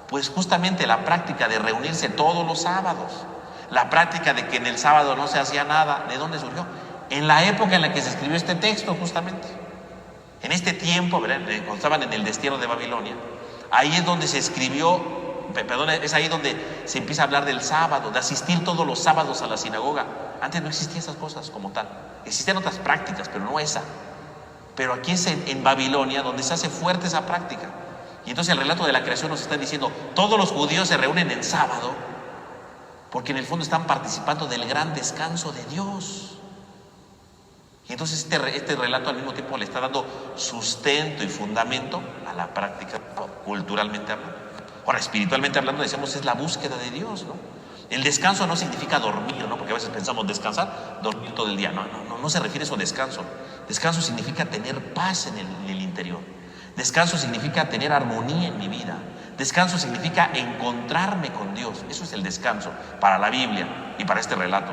Speaker 1: Pues justamente la práctica de reunirse todos los sábados, la práctica de que en el sábado no se hacía nada, ¿de dónde surgió? En la época en la que se escribió este texto, justamente. En este tiempo, ¿verdad? Cuando estaban en el destierro de Babilonia, ahí es donde se escribió perdón, es ahí donde se empieza a hablar del sábado, de asistir todos los sábados a la sinagoga. Antes no existían esas cosas como tal. Existían otras prácticas, pero no esa. Pero aquí es en Babilonia donde se hace fuerte esa práctica. Y entonces el relato de la creación nos está diciendo, todos los judíos se reúnen en sábado porque en el fondo están participando del gran descanso de Dios. Y entonces este relato al mismo tiempo le está dando sustento y fundamento a la práctica, culturalmente hablando. Ahora, espiritualmente hablando, decíamos, es la búsqueda de Dios, ¿no? El descanso no significa dormir, ¿no? Porque a veces pensamos descansar, dormir todo el día. No se refiere eso a descanso. Descanso significa tener paz en el interior. Descanso significa tener armonía en mi vida. Descanso significa encontrarme con Dios. Eso es el descanso para la Biblia y para este relato,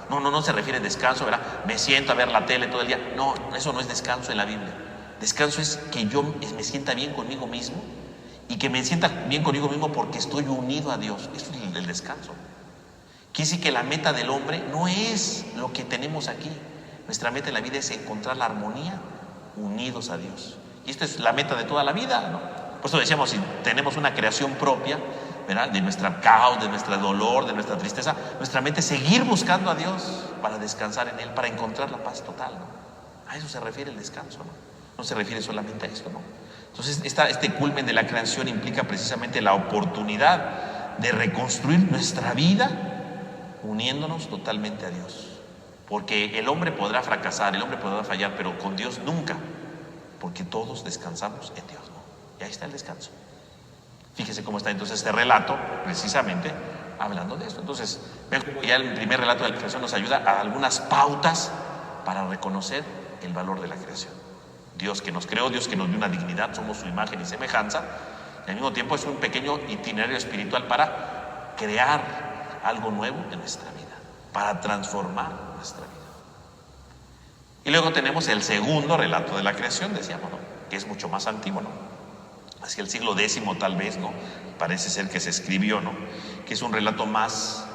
Speaker 1: ¿no? No se refiere a descanso, ¿verdad? Me siento a ver la tele todo el día. No, eso no es descanso en la Biblia. Descanso es que yo me sienta bien conmigo mismo y que me sienta bien conmigo mismo porque estoy unido a Dios. Eso es el descanso. Quiere decir que la meta del hombre no es lo que tenemos aquí. Nuestra meta en la vida es encontrar la armonía unidos a Dios. Y esta es la meta de toda la vida, ¿no? Por eso decíamos, si tenemos una creación propia, ¿verdad? De nuestra caos, de nuestro dolor, de nuestra tristeza, nuestra mente es seguir buscando a Dios para descansar en Él, para encontrar la paz total, ¿no? A eso se refiere el descanso, ¿no? No se refiere solamente a esto, ¿no? Entonces este culmen de la creación implica precisamente la oportunidad de reconstruir nuestra vida uniéndonos totalmente a Dios. Porque el hombre podrá fracasar, el hombre podrá fallar, pero con Dios nunca, porque todos descansamos en Dios, ¿no? Y ahí está el descanso. Fíjese cómo está entonces este relato, precisamente hablando de esto. Entonces, ya el primer relato de la creación nos ayuda a algunas pautas para reconocer el valor de la creación. Dios que nos creó, Dios que nos dio una dignidad, somos su imagen y semejanza, y al mismo tiempo es un pequeño itinerario espiritual para crear algo nuevo en nuestra vida, para transformar nuestra vida. Y luego tenemos el segundo relato de la creación, decíamos, ¿no? Que es mucho más antiguo, ¿no? Hacia el siglo X tal vez, ¿no? Parece ser que se escribió, ¿no? Que es un relato más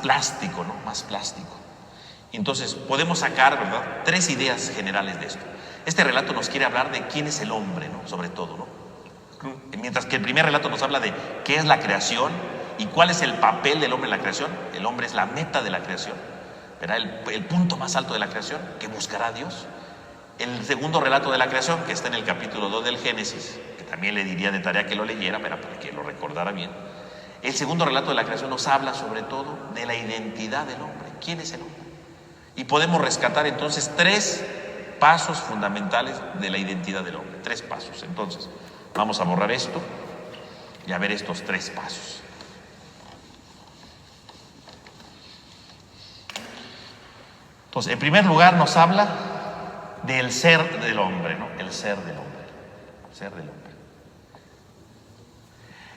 Speaker 1: plástico, ¿no? Más plástico. Entonces podemos sacar, ¿verdad?, 3 ideas generales de esto. Este relato nos quiere hablar de quién es el hombre, ¿no? Sobre todo, ¿no? Mientras que el primer relato nos habla de qué es la creación y cuál es el papel del hombre en la creación. El hombre es la meta de la creación, ¿verdad? El punto más alto de la creación que buscará a Dios. El segundo relato de la creación, que está en el capítulo 2 del Génesis, que también le diría de tarea que lo leyera, pero para que lo recordara bien. El segundo relato de la creación nos habla sobre todo de la identidad del hombre. ¿Quién es el hombre? Y podemos rescatar entonces 3 pasos fundamentales de la identidad del hombre. 3 pasos. Entonces, vamos a borrar esto y a ver estos 3 pasos. Entonces, en primer lugar nos habla del ser del hombre, ¿no? El ser del hombre. El ser del hombre.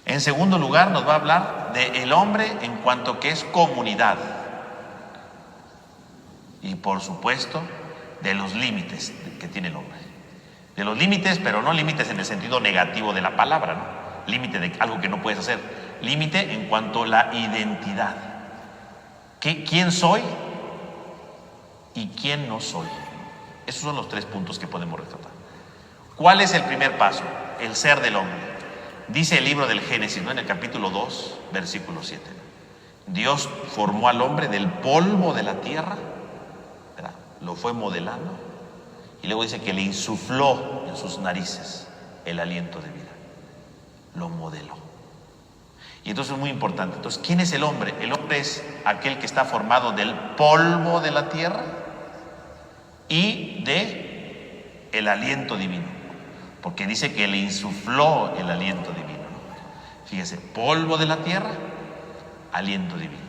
Speaker 1: En segundo lugar nos va a hablar del hombre en cuanto que es comunidad. Y por supuesto, de los límites que tiene el hombre. De los límites, pero no límites en el sentido negativo de la palabra, ¿no? Límite de algo que no puedes hacer. Límite en cuanto a la identidad. ¿Quién soy y quién no soy? Esos son los 3 puntos que podemos rescatar. ¿Cuál es el primer paso? El ser del hombre. Dice el libro del Génesis, ¿no? En el capítulo 2, versículo 7. Dios formó al hombre del polvo de la tierra, ¿verdad? Lo fue modelando y luego dice que le insufló en sus narices el aliento de vida. Lo modeló. Y entonces es muy importante. Entonces, ¿quién es el hombre? El hombre es aquel que está formado del polvo de la tierra y de el aliento divino, porque dice que le insufló el aliento divino, ¿no? Fíjese, polvo de la tierra, aliento divino.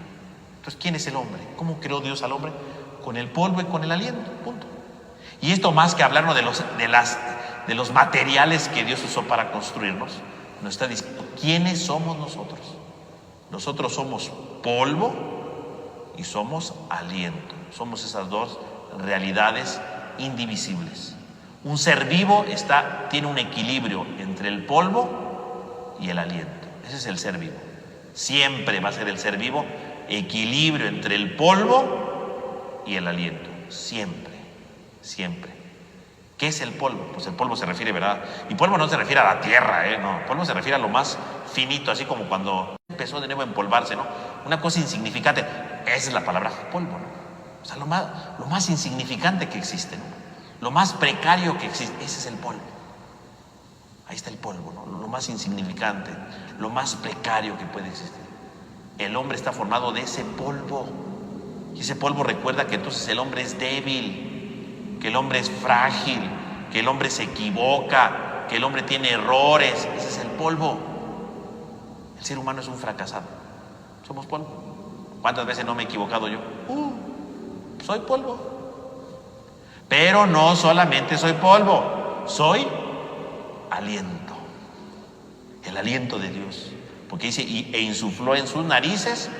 Speaker 1: Entonces, ¿quién es el hombre? ¿Cómo creó Dios al hombre? Con el polvo y con el aliento, punto. Y esto, más que hablarnos de los materiales que Dios usó para construirnos, nos está diciendo quiénes somos nosotros. Nosotros somos polvo y somos aliento. Somos esas 2 realidades indivisibles. Un ser vivo tiene un equilibrio entre el polvo y el aliento. Ese es el ser vivo. Siempre va a ser el ser vivo equilibrio entre el polvo y el aliento. Siempre, siempre. ¿Qué es el polvo? Pues el polvo se refiere, ¿verdad? Y polvo no se refiere a la tierra, no. El polvo se refiere a lo más finito, así como cuando empezó de nuevo a empolvarse, ¿no? Una cosa insignificante. Esa es la palabra polvo, ¿no? O sea, lo más insignificante que existe, ¿no? Lo más precario que existe, ese es el polvo. Ahí está el polvo, ¿no? Lo más insignificante, lo más precario que puede existir. El hombre está formado de ese polvo. Y ese polvo recuerda que entonces el hombre es débil, que el hombre es frágil, que el hombre se equivoca, que el hombre tiene errores. Ese es el polvo. El ser humano es un fracasado. Somos polvo. ¿Cuántas veces no me he equivocado yo? Soy polvo. Pero no solamente soy polvo, soy aliento. El aliento de Dios. Porque dice, e insufló en sus narices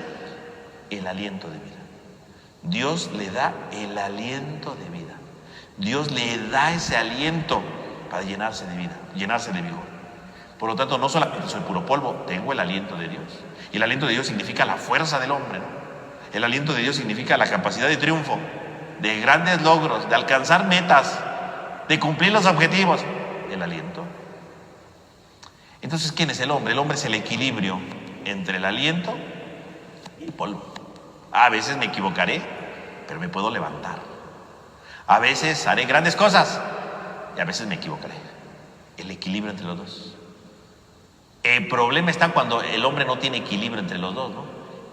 Speaker 1: el aliento de vida. Dios le da el aliento de vida. Dios le da ese aliento para llenarse de vida, llenarse de vigor. Por lo tanto, no solamente soy puro polvo, tengo el aliento de Dios. Y el aliento de Dios significa la fuerza del hombre, ¿no? El aliento de Dios significa la capacidad de triunfo, de grandes logros, de alcanzar metas, de cumplir los objetivos. El aliento. Entonces, ¿quién es el hombre? El hombre es el equilibrio entre el aliento y el polvo. A veces me equivocaré, pero me puedo levantar. A veces haré grandes cosas y a veces me equivocaré. El equilibrio entre los dos. El problema está cuando el hombre no tiene equilibrio entre los dos, ¿no?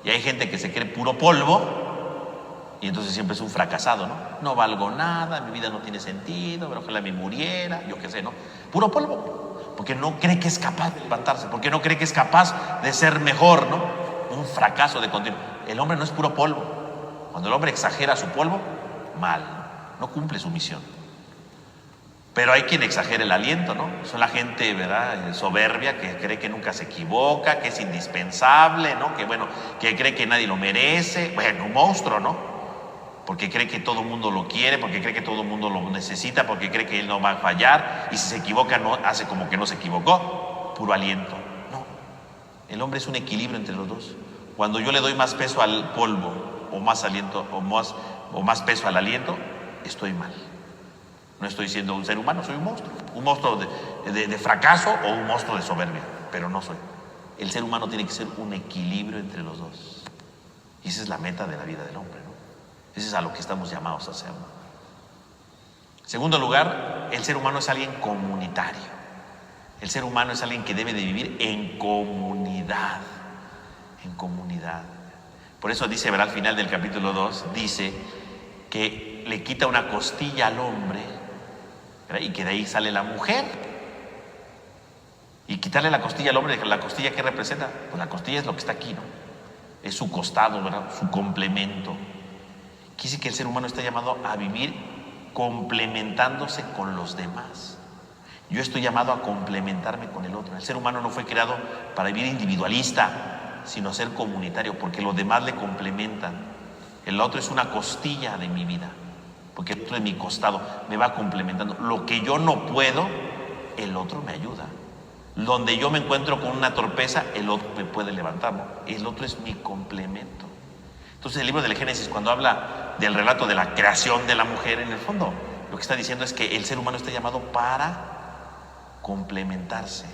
Speaker 1: Y hay gente que se cree puro polvo y entonces siempre es un fracasado, ¿no? No valgo nada, mi vida no tiene sentido, pero ojalá me muriera, yo qué sé, ¿no? Puro polvo, porque no cree que es capaz de levantarse, porque no cree que es capaz de ser mejor, ¿no? Un fracaso de continuo. El hombre no es puro polvo. Cuando el hombre exagera su polvo, mal, no cumple su misión. Pero hay quien exagera el aliento, ¿no? Son la gente, ¿verdad?, soberbia, que cree que nunca se equivoca, que es indispensable, ¿no? Que bueno, que cree que nadie lo merece. Bueno, un monstruo, ¿no? Porque cree que todo el mundo lo quiere, porque cree que todo el mundo lo necesita, porque cree que él no va a fallar, y si se equivoca, no hace como que no se equivocó. Puro aliento. No. El hombre es un equilibrio entre los dos. Cuando yo le doy más peso al polvo, o más aliento, o más peso al aliento, estoy mal. No estoy siendo un ser humano, soy un monstruo de fracaso o un monstruo de soberbia, pero no soy. El ser humano tiene que ser un equilibrio entre los dos. Y esa es la meta de la vida del hombre, ¿no? Ese es a lo que estamos llamados a hacer, ¿no? En segundo lugar, el ser humano es alguien comunitario. El ser humano es alguien que debe de vivir en comunidad. En comunidad. Por eso dice, verá, al final del capítulo 2, dice que le quita una costilla al hombre, ¿verdad?, y que de ahí sale la mujer. Y quitarle la costilla al hombre, ¿la costilla qué representa? Pues la costilla es lo que está aquí, ¿no? Es su costado, ¿verdad?, su complemento. Quiere decir que el ser humano está llamado a vivir complementándose con los demás. Yo estoy llamado a complementarme con el otro. El ser humano no fue creado para vivir individualista, sino ser comunitario, porque los demás le complementan. El otro es una costilla de mi vida, porque el otro es mi costado, me va complementando. Lo que yo no puedo, el otro me ayuda. Donde yo me encuentro con una torpeza, el otro me puede levantar, ¿no? El otro es mi complemento. Entonces el libro del Génesis, cuando habla del relato de la creación de la mujer, en el fondo lo que está diciendo es que el ser humano está llamado para complementarse,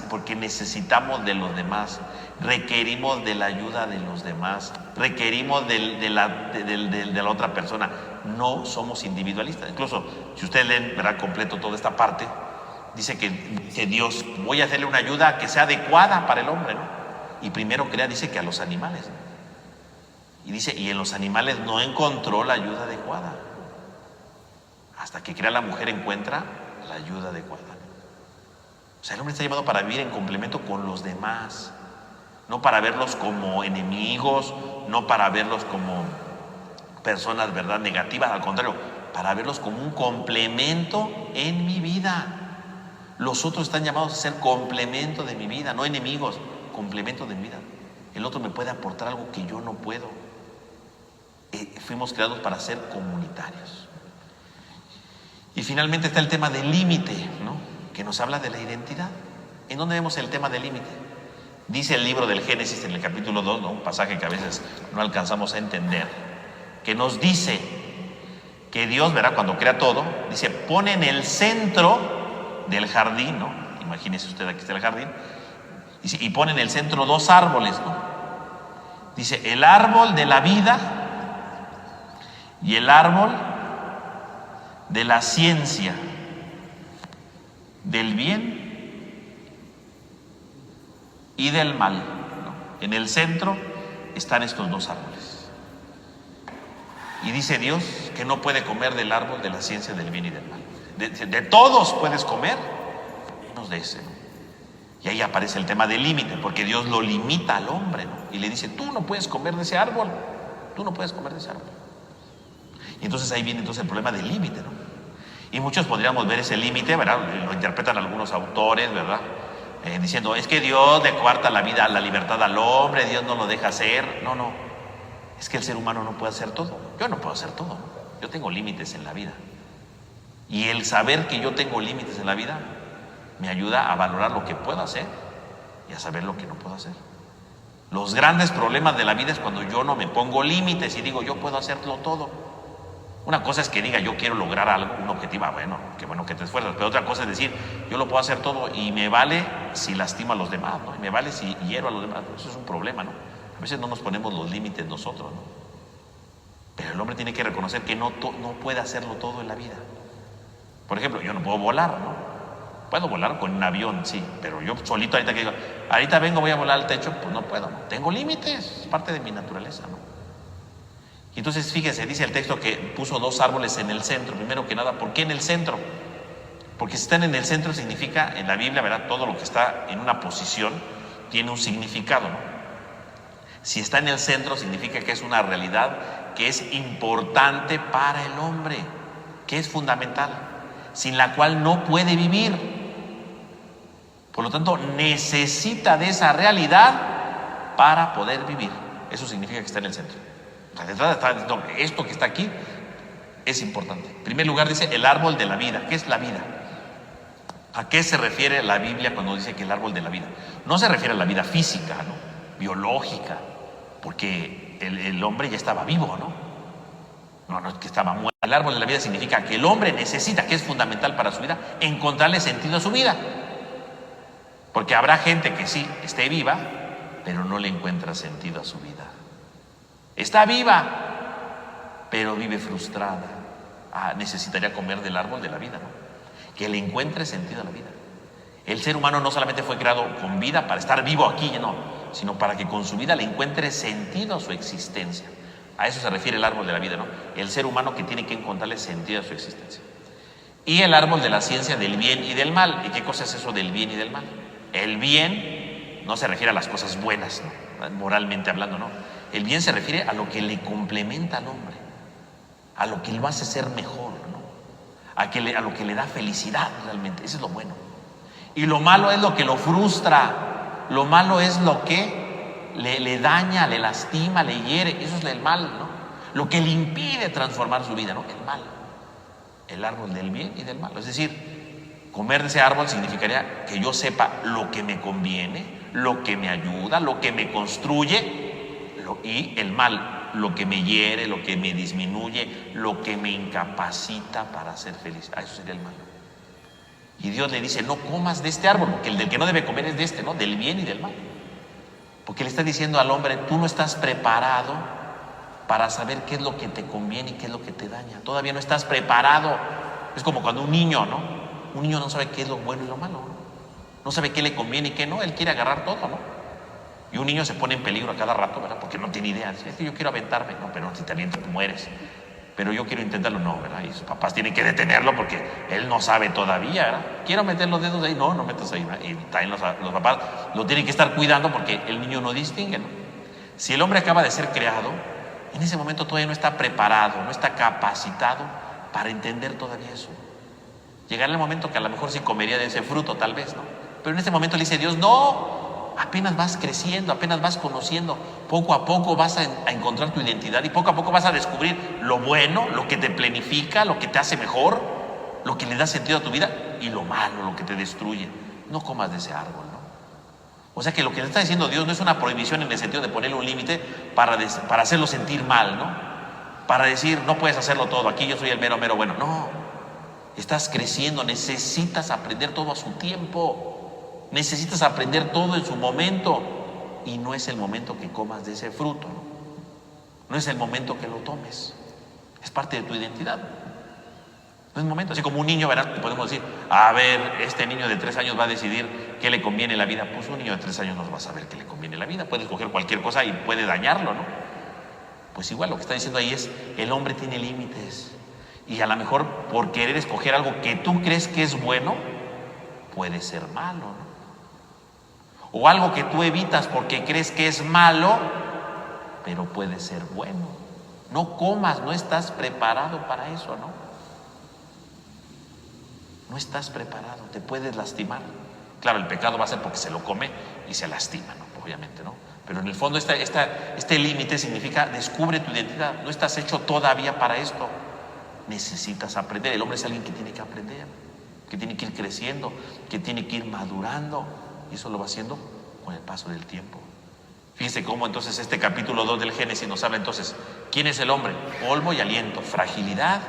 Speaker 1: porque necesitamos de los demás, requerimos de la ayuda de los demás, requerimos de la otra persona. No somos individualistas. Incluso si ustedes leen, verá completo toda esta parte, dice que Dios, voy a hacerle una ayuda que sea adecuada para el hombre, ¿no? Y primero crea, dice que a los animales, ¿no? Y dice, y en los animales no encontró la ayuda adecuada. Hasta que crea la mujer, encuentra la ayuda adecuada. O sea, el hombre está llamado para vivir en complemento con los demás, no para verlos como enemigos, no para verlos como personas, ¿verdad?, negativas, al contrario, para verlos como un complemento en mi vida. Los otros están llamados a ser complemento de mi vida, no enemigos, complemento de mi vida. El otro me puede aportar algo que yo no puedo. Fuimos creados para ser comunitarios. Y finalmente está el tema del límite, ¿no?, que nos habla de la identidad. ¿En dónde vemos el tema del límite? Dice el libro del Génesis en el capítulo 2, ¿no?, un pasaje que a veces no alcanzamos a entender, que nos dice que Dios, ¿verdad?, cuando crea todo, dice, pone en el centro del jardín, ¿no? Imagínese usted, aquí está el jardín, dice, y pone en el centro dos árboles, ¿no? Dice, el árbol de la vida y el árbol de la ciencia, del bien y del mal, ¿no? En el centro están estos dos árboles. Y dice Dios que no puede comer del árbol de la ciencia del bien y del mal. De todos puedes comer, menos de ese, ¿no? Y ahí aparece el tema del límite, porque Dios lo limita al hombre, ¿no? Y le dice, tú no puedes comer de ese árbol, tú no puedes comer de ese árbol. Y entonces ahí viene entonces el problema del límite, ¿no? Y muchos podríamos ver ese límite, ¿verdad? Lo interpretan algunos autores, ¿verdad? Diciendo, es que Dios le coarta la vida, la libertad al hombre, Dios no lo deja hacer. No, no, es que el ser humano no puede hacer todo. Yo no puedo hacer todo, ¿no? Yo tengo límites en la vida. Y el saber que yo tengo límites en la vida me ayuda a valorar lo que puedo hacer y a saber lo que no puedo hacer. Los grandes problemas de la vida es cuando yo no me pongo límites y digo, yo puedo hacerlo todo. Una cosa es que diga, yo quiero lograr algo, un objetivo, bueno, qué bueno que te esfuerzas, pero otra cosa es decir, yo lo puedo hacer todo y me vale si lastimo a los demás, ¿no? Y me vale si hiero a los demás. Eso es un problema, ¿no? A veces no nos ponemos los límites nosotros, ¿no? Pero el hombre tiene que reconocer que no puede hacerlo todo en la vida. Por ejemplo, yo no puedo volar, ¿no? Puedo volar con un avión, sí, pero yo solito ahorita que digo, ahorita vengo, voy a volar al techo, pues no puedo, ¿no? Tengo límites, es parte de mi naturaleza, ¿no? Y entonces fíjense, dice el texto que puso dos árboles en el centro. Primero que nada, ¿por qué en el centro? Porque si están en el centro significa, en la Biblia, ¿verdad?, todo lo que está en una posición tiene un significado, ¿no? Si está en el centro significa que es una realidad que es importante para el hombre, que es fundamental, sin la cual no puede vivir. Por lo tanto, necesita de esa realidad para poder vivir. Eso significa que está en el centro. La letra está diciendo, esto que está aquí es importante. En primer lugar dice el árbol de la vida. ¿Qué es la vida? ¿A qué se refiere la Biblia cuando dice que el árbol de la vida? No se refiere a la vida física, ¿no?, biológica, porque el hombre ya estaba vivo, ¿no? No es que estaba muerto. El árbol de la vida significa que el hombre necesita, que es fundamental para su vida, encontrarle sentido a su vida. Porque habrá gente que sí esté viva, pero no le encuentra sentido a su vida. Está viva, pero vive frustrada. Necesitaría comer del árbol de la vida, ¿no? Que le encuentre sentido a la vida. El ser humano no solamente fue creado con vida para estar vivo aquí, no, sino para que con su vida le encuentre sentido a su existencia. A eso se refiere el árbol de la vida, ¿no? El ser humano que tiene que encontrarle sentido a su existencia. Y el árbol de la ciencia del bien y del mal. ¿Y qué cosa es eso del bien y del mal? El bien no se refiere a las cosas buenas, ¿no?, moralmente hablando, ¿no? El bien se refiere a lo que le complementa al hombre, a lo que lo hace ser mejor, ¿no? A lo que le da felicidad realmente. Eso es lo bueno. Y lo malo es lo que lo frustra. Lo malo es lo que le daña, le lastima, le hiere. Eso es el mal, ¿no? Lo que le impide transformar su vida, ¿no? El mal. El árbol del bien y del mal. Es decir, comer de ese árbol significaría que yo sepa lo que me conviene, lo que me ayuda, lo que me construye, y el mal, lo que me hiere, lo que me disminuye, lo que me incapacita para ser feliz. Eso sería el mal. Y Dios le dice, no comas de este árbol, porque el del que no debe comer es de este, ¿no?, del bien y del mal. Porque le está diciendo al hombre, tú no estás preparado para saber qué es lo que te conviene y qué es lo que te daña. Todavía no estás preparado. Es como cuando un niño, ¿no? Un niño no sabe qué es lo bueno y lo malo, ¿no? No sabe qué le conviene y qué no. Él quiere agarrar todo, ¿no? Y un niño se pone en peligro a cada rato, ¿verdad? Porque no tiene idea. Dice, es que yo quiero aventarme. No, pero si te avientas, mueres. Pero yo quiero intentarlo, no, ¿verdad? Y sus papás tienen que detenerlo porque él no sabe todavía, ¿verdad? Quiero meter los dedos ahí. No metas ahí, ¿verdad? Y también los papás lo tienen que estar cuidando porque el niño no distingue, ¿no? Si el hombre acaba de ser creado, en ese momento todavía no está preparado, no está capacitado para entender todavía eso. Llegará el momento que a lo mejor sí comería de ese fruto, tal vez, ¿no? Pero en ese momento le dice Dios, no. Apenas vas creciendo, apenas vas conociendo, poco a poco vas a encontrar tu identidad y poco a poco vas a descubrir lo bueno, lo que te planifica, lo que te hace mejor, lo que le da sentido a tu vida, y lo malo, lo que te destruye. No comas de ese árbol, ¿no? O sea que lo que le está diciendo Dios no es una prohibición en el sentido de ponerle un límite para hacerlo sentir mal, ¿no? para decir, no puedes hacerlo todo, aquí yo soy el mero, mero bueno. No, estás creciendo, necesitas aprender todo a su tiempo, necesitas aprender todo en su momento, y no es el momento que comas de ese fruto, no es el momento que lo tomes, es parte de tu identidad. No es momento, así como un niño, ¿verdad? Podemos decir, a ver, este niño de 3 años va a decidir qué le conviene en la vida. Pues un niño de 3 años no va a saber qué le conviene en la vida, puede escoger cualquier cosa y puede dañarlo, ¿no? Pues igual lo que está diciendo ahí es, el hombre tiene límites, y a lo mejor por querer escoger algo que tú crees que es bueno, puede ser malo, ¿no? O algo que tú evitas porque crees que es malo, pero puede ser bueno. No comas, no estás preparado para eso, ¿no? No estás preparado, te puedes lastimar. Claro, el pecado va a ser porque se lo come y se lastima, ¿no? Obviamente, ¿no? Pero en el fondo este límite significa descubre tu identidad. No estás hecho todavía para esto. Necesitas aprender. El hombre es alguien que tiene que aprender, que tiene que ir creciendo, que tiene que ir madurando. Y eso lo va haciendo con el paso del tiempo. Fíjense cómo entonces este capítulo 2 del Génesis nos habla entonces, ¿quién es el hombre? Polvo y aliento, fragilidad,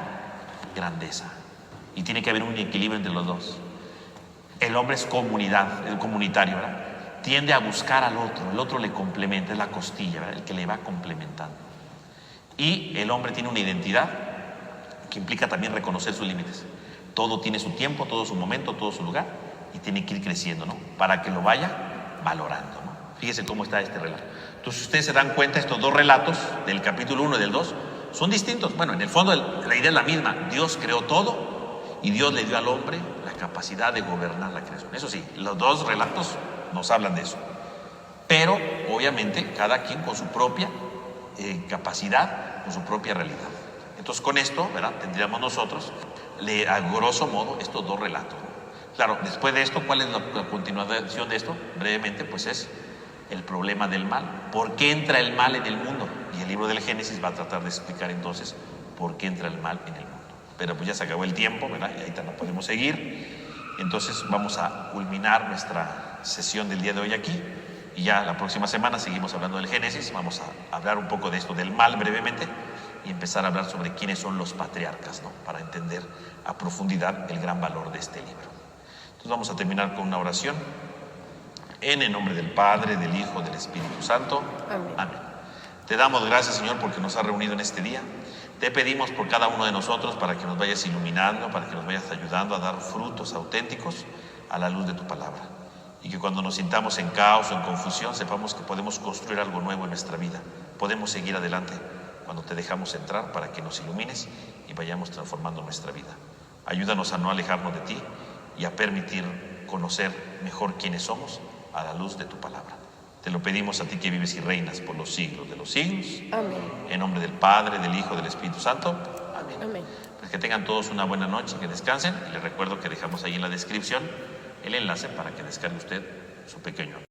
Speaker 1: grandeza. Y tiene que haber un equilibrio entre los dos. El hombre es comunidad, el comunitario, ¿verdad? Tiende a buscar al otro, el otro le complementa, es la costilla, ¿verdad? El que le va complementando. Y el hombre tiene una identidad que implica también reconocer sus límites. Todo tiene su tiempo, todo su momento, todo su lugar, y tiene que ir creciendo, ¿no? Para que lo vaya valorando, ¿no? Fíjense cómo está este relato. Entonces, ustedes se dan cuenta, estos dos relatos, del capítulo 1 y del 2, son distintos. Bueno, en el fondo la idea es la misma. Dios creó todo y Dios le dio al hombre la capacidad de gobernar la creación. Eso sí, los dos relatos nos hablan de eso. Pero, obviamente, cada quien con su propia capacidad, con su propia realidad. Entonces, con esto, ¿verdad?, tendríamos nosotros, a grosso modo, estos dos relatos. Claro, después de esto, ¿cuál es la continuación de esto? Brevemente, pues es el problema del mal. ¿Por qué entra el mal en el mundo? Y el libro del Génesis va a tratar de explicar entonces por qué entra el mal en el mundo. Pero pues ya se acabó el tiempo, ¿verdad? Y ahorita no podemos seguir. Entonces vamos a culminar nuestra sesión del día de hoy aquí. Y ya la próxima semana seguimos hablando del Génesis. Vamos a hablar un poco de esto del mal brevemente y empezar a hablar sobre quiénes son los patriarcas, ¿no? Para entender a profundidad el gran valor de este libro. Entonces vamos a terminar con una oración. En el nombre del Padre, del Hijo, del Espíritu Santo.
Speaker 2: Amén.
Speaker 1: Amén. Te damos gracias, Señor, porque nos has reunido en este día. Te pedimos por cada uno de nosotros para que nos vayas iluminando, para que nos vayas ayudando a dar frutos auténticos a la luz de tu palabra. Y que cuando nos sintamos en caos o en confusión, sepamos que podemos construir algo nuevo en nuestra vida. Podemos seguir adelante cuando te dejamos entrar para que nos ilumines y vayamos transformando nuestra vida. Ayúdanos a no alejarnos de ti y a permitir conocer mejor quiénes somos a la luz de tu palabra. Te lo pedimos a ti que vives y reinas por los siglos de los siglos.
Speaker 2: Amén.
Speaker 1: En nombre del Padre, del Hijo, del Espíritu Santo. Amén.
Speaker 2: Amén.
Speaker 1: Pues que tengan todos una buena noche, que descansen. Y les recuerdo que dejamos ahí en la descripción el enlace para que descargue usted su pequeño